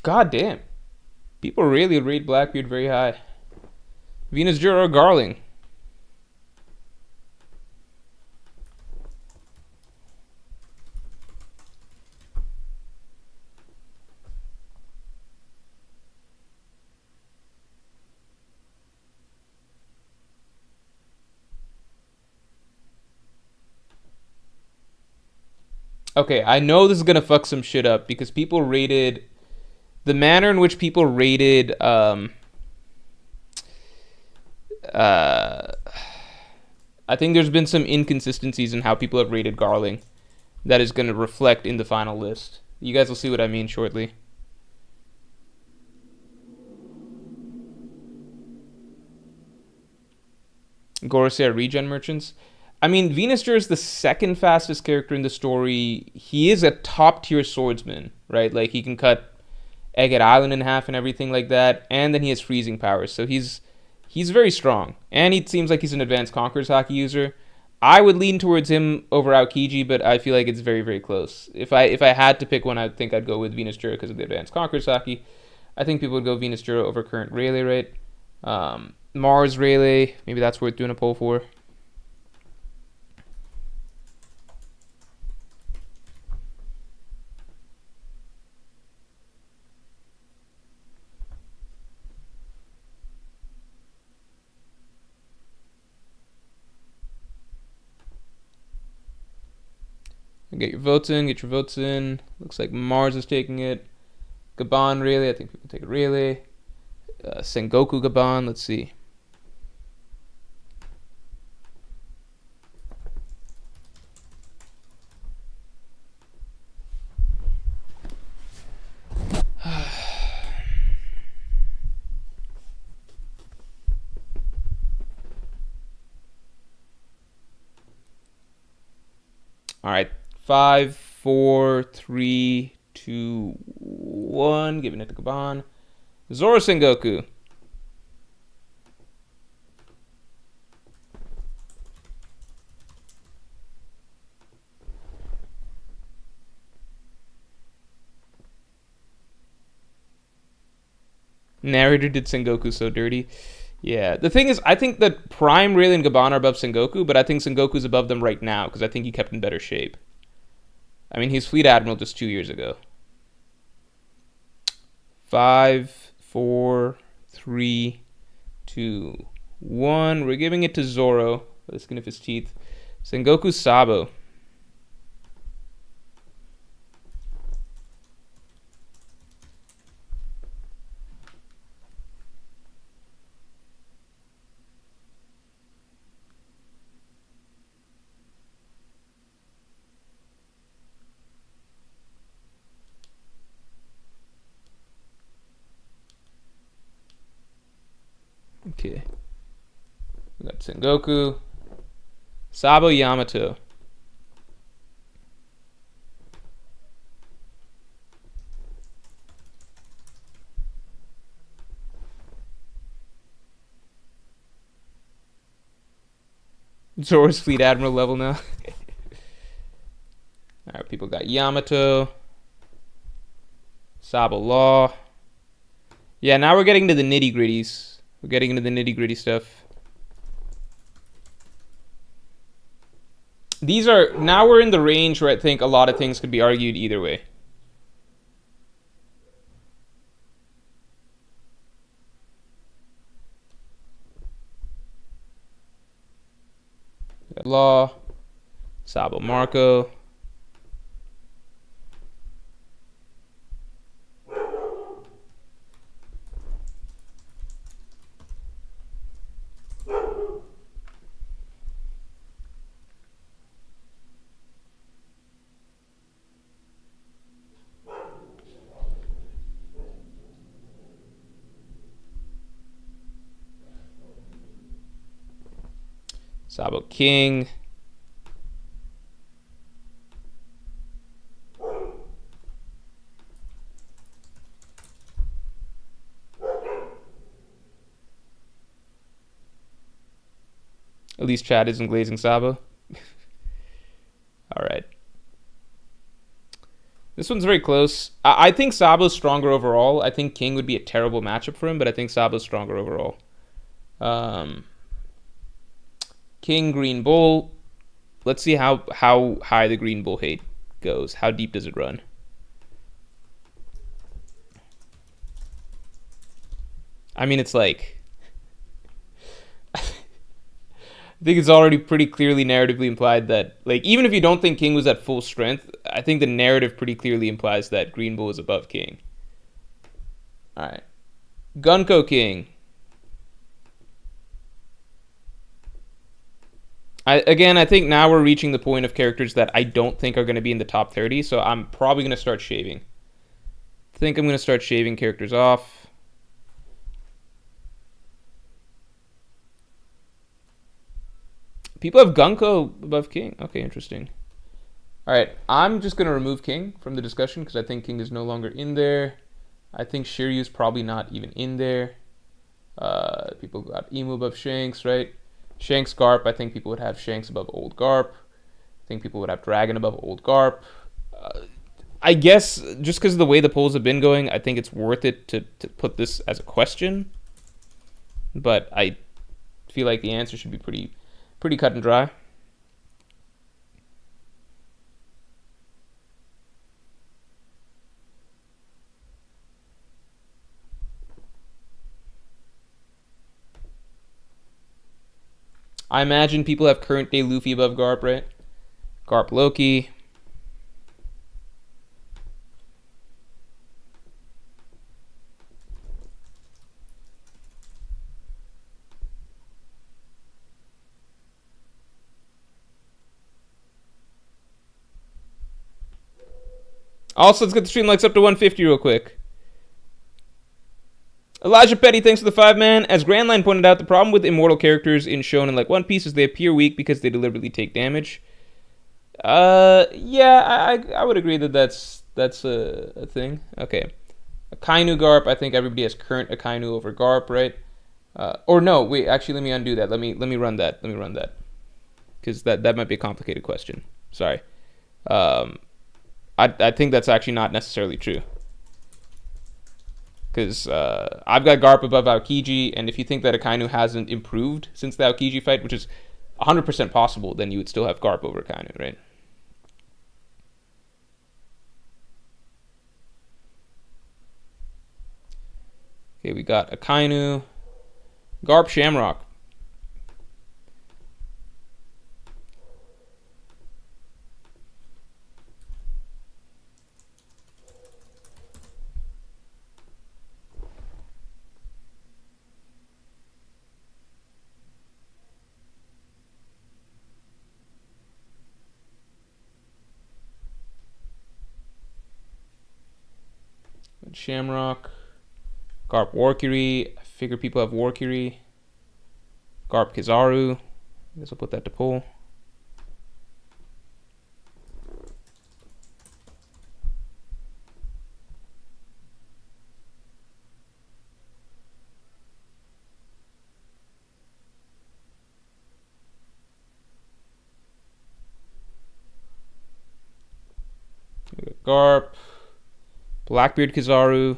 God damn. People really rate Blackbeard very high. Venus Juro or Garling? Okay, I know this is gonna fuck some shit up because people rated the manner in which people rated I think there's been some inconsistencies in how people have rated Garling. that is going to reflect in the final list. You guys will see what I mean shortly. Gorosei regen merchants. I mean, Venusaur is the second fastest character in the story. He is a top tier swordsman, right? Like he can cut Egghead Island in half and everything like that, and then he has freezing powers, so he's very strong. And he seems like he's an advanced Conqueror's Haki user. I would lean towards him over Aokiji, but I feel like it's very, very close. If I had to pick one, I think I'd go with Venusaur because of the advanced Conqueror's Haki. I think people would go Venusaur over current Rayleigh, right? Mars Rayleigh, maybe that's worth doing a poll for. Get your votes in, get your votes in. Looks like Mars is taking it. Gaban Rayleigh, I think people take it Rayleigh. Sengoku Gaban, let's see. All right, 5, 4, 3, 2, 1. Giving it to Gaban. Zoro Sengoku. Narrator did Sengoku so dirty. Yeah, the thing is, I think that Prime, Rayleigh, and Gaban are above Sengoku, but I think Sengoku's above them right now because I think he kept in better shape. I mean, he's Fleet Admiral just 2 years ago. 5, 4, 3, 2, 1. We're giving it to Zoro for the skin of his teeth. Sengoku Sabo. Okay. We got Sengoku. Sabo Yamato. Zoro's Fleet Admiral level now. Alright, people got Yamato. Sabo Law. Yeah, now we're getting to the nitty gritties. We're getting into the nitty gritty stuff. These are, now we're in the range where I think a lot of things could be argued either way. Law. Sabo Marco. Sabo King. At least Chad isn't glazing Sabo. All right. This one's very close. I think Sabo's stronger overall. I think King would be a terrible matchup for him, but I think Sabo's stronger overall. King, Green Bull. Let's see how high the Green Bull hate goes. How deep does it run? I mean, it's like... I think it's already pretty clearly narratively implied that, like, even if you don't think King was at full strength, I think the narrative pretty clearly implies that Green Bull is above King. Alright. Gunko King. I think now we're reaching the point of characters that I don't think are going to be in the top 30, so I'm probably going to start shaving. I think I'm going to start shaving characters off. People have Gunko above King. Okay, interesting. All right, I'm just going to remove King from the discussion because I think King is no longer in there. I think Shiryu's probably not even in there. People got Emu above Shanks, right? Shanks Garp, I think people would have Shanks above Old Garp. I think people would have Dragon above Old Garp. I guess just because of the way the polls have been going, I think it's worth it to put this as a question. But I feel like the answer should be pretty cut and dry. I imagine people have current day Luffy above Garp, right? Garp Loki. Also, let's get the stream likes up to 150 real quick. Elijah Petty, thanks for the 5-man. As Grandline pointed out, the problem with immortal characters in Shonen like One Piece is they appear weak because they deliberately take damage. Yeah, I would agree that that's a thing. Okay. Akainu Garp, I think everybody has current Akainu over Garp, right? Or no, wait, actually let me undo that. Let me run that. Because that might be a complicated question. Sorry. I think that's actually not necessarily true. Because I've got Garp above Aokiji, and if you think that Akainu hasn't improved since the Aokiji fight, which is 100% possible, then you would still have Garp over Akainu, right? Okay, we got Akainu, Garp Shamrock. Shamrock. Garp Warkiri. I figure people have Warkiri. Garp Kizaru. I guess I'll put that to poll. Garp. Blackbeard Kizaru.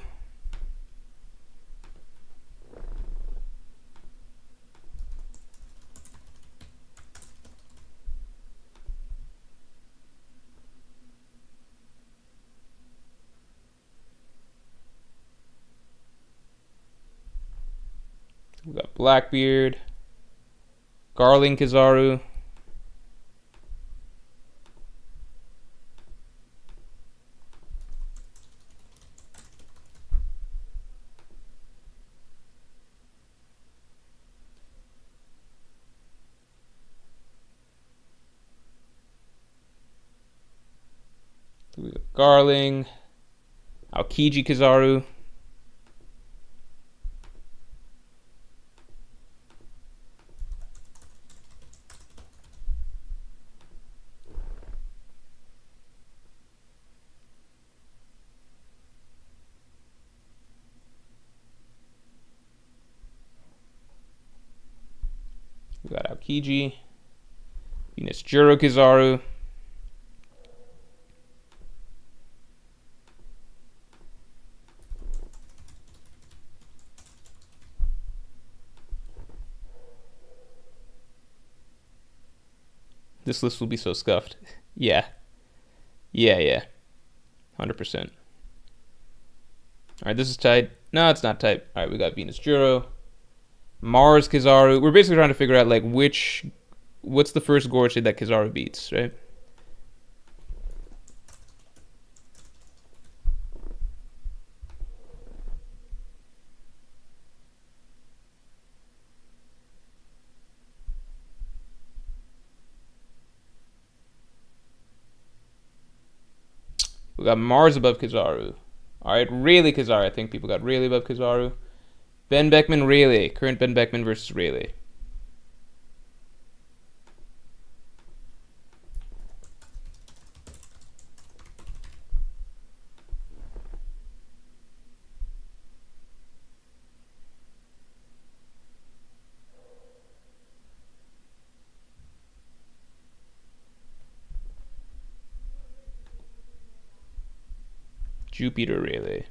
We got Blackbeard. Garling Kizaru. We got Garling. Aokiji Kizaru. We got Aokiji. Venus Juro Kizaru. This list will be so scuffed. Yeah. 100%. Alright, this is tight. No, it's not tight. Alright, we got Venus Juro. Mars Kizaru. We're basically trying to figure out like what's the first Gorge that Kizaru beats, right? We got Mars above Kizaru. Alright, Rayleigh Kizaru. I think people got Rayleigh above Kizaru. Ben Beckman, Rayleigh. Current Ben Beckman versus Rayleigh. Jupiter Rayleigh.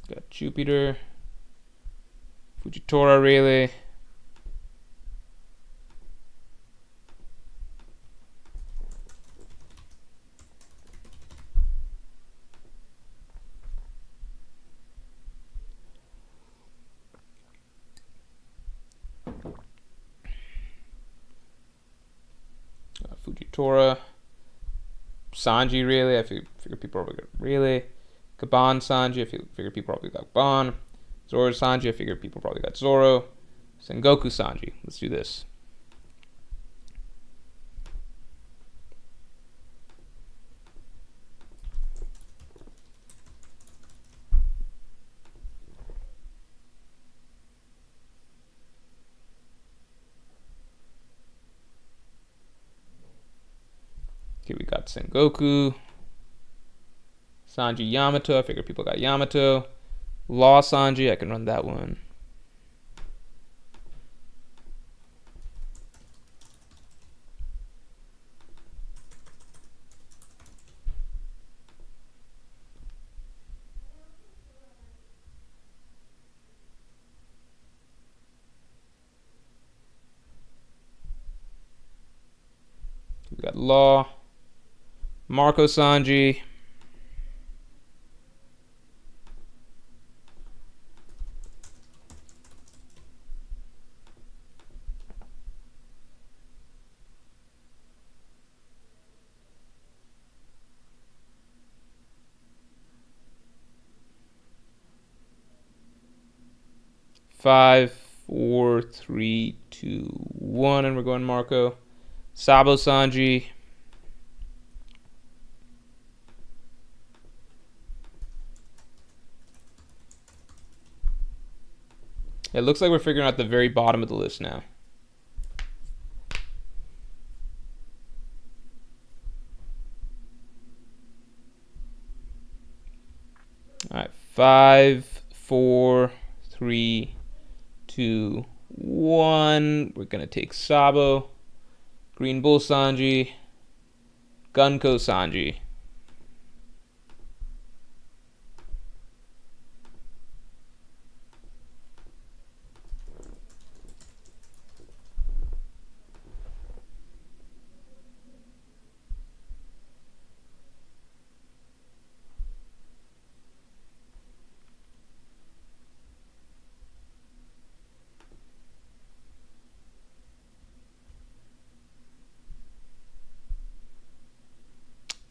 Got Jupiter. Fujitora Rayleigh. Fujitora. Sanji Rayleigh. I figure people probably got Rayleigh. Kaban Sanji. I figure people probably got Ban. Zoro Sanji. I figure people probably got Zoro. Sengoku Sanji. Let's do this. Okay, we got Sengoku. Sanji Yamato. I figure people got Yamato. Law Sanji. I can run that one. We got Law. Marco Sanji. Five, 4, 3, 2, 1, and we're going Marco. Sabo Sanji. It looks like we're figuring out the very bottom of the list now. All right, 5, 4, 3, 2, 1. We're gonna take Sabo, Green Bull Sanji, Gunko Sanji.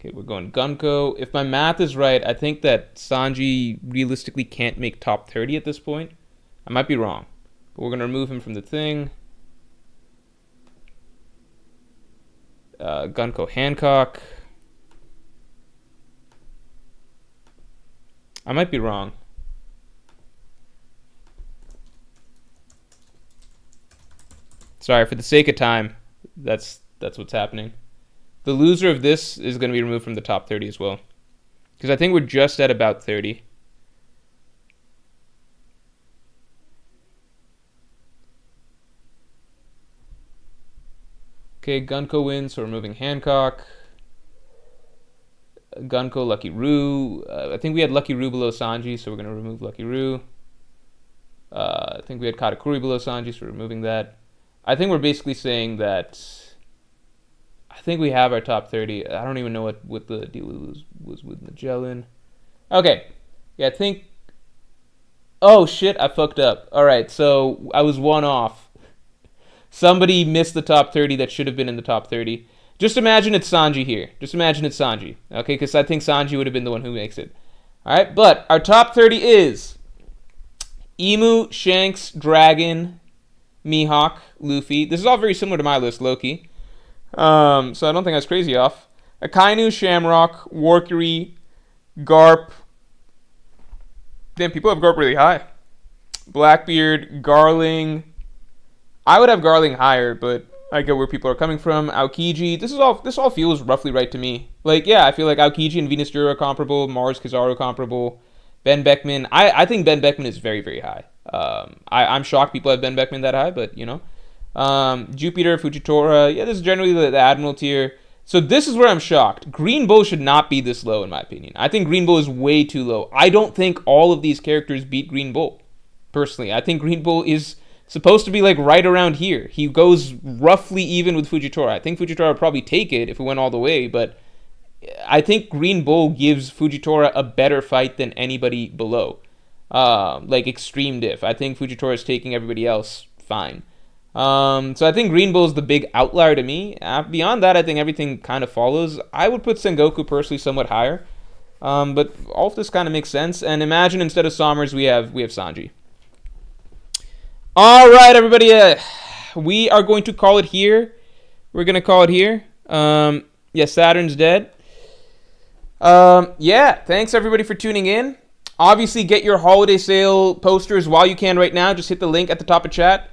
Okay, we're going Gunko. If my math is right, I think that Sanji realistically can't make top 30 at this point. I might be wrong, but we're going to remove him from the thing. Gunko Hancock. I might be wrong. Sorry, for the sake of time, that's what's happening. The loser of this is going to be removed from the top 30 as well. Because I think we're just at about 30. Okay, Gunko wins, so we're removing Hancock. Gunko, Lucky Roo. I think we had Lucky Roo below Sanji, so we're going to remove Lucky Roo. I think we had Katakuri below Sanji, so we're removing that. I think we're basically saying that I think we have our top 30. I don't even know what the deal was with Magellan. Okay. Yeah, I think... Oh, shit, I fucked up. All right, so I was one off. Somebody missed the top 30 that should have been in the top 30. Just imagine it's Sanji here. Just imagine it's Sanji. Okay, because I think Sanji would have been the one who makes it. All right, but our top 30 is Emu, Shanks, Dragon, Mihawk, Luffy. This is all very similar to my list, Loki. So I don't think that's crazy off. Akainu, Shamrock, Warkery, Garp. Damn, people have Garp really high. Blackbeard, Garling. I would have Garling higher, but I get where people are coming from. Aokiji. This all feels roughly right to me. Like, yeah, I feel like Aokiji and Venus Juro are comparable. Mars Kizaru comparable. Ben Beckman. I think Ben Beckman is very, very high. I'm shocked people have Ben Beckman that high, but, you know. Jupiter, Fujitora. Yeah, this is generally the Admiral tier. So this is where I'm shocked. Green Bull should not be this low, in my opinion. I think Green Bull is way too low. I don't think all of these characters beat Green Bull, personally. I think Green Bull is supposed to be like right around here. He goes roughly even with Fujitora. I think Fujitora would probably take it if it went all the way, but I think Green Bull gives Fujitora a better fight than anybody below. Like Extreme Diff. I think Fujitora is taking everybody else fine. So I think Green Bull is the big outlier to me. Beyond that, I think everything kind of follows. I would put Sengoku personally somewhat higher. But all of this kind of makes sense. And imagine instead of Sommers, we have Sanji. All right, everybody. We are going to call it here. We're going to call it here. Yeah, Saturn's dead. Yeah, thanks everybody for tuning in. Obviously, get your holiday sale posters while you can right now. Just hit the link at the top of chat.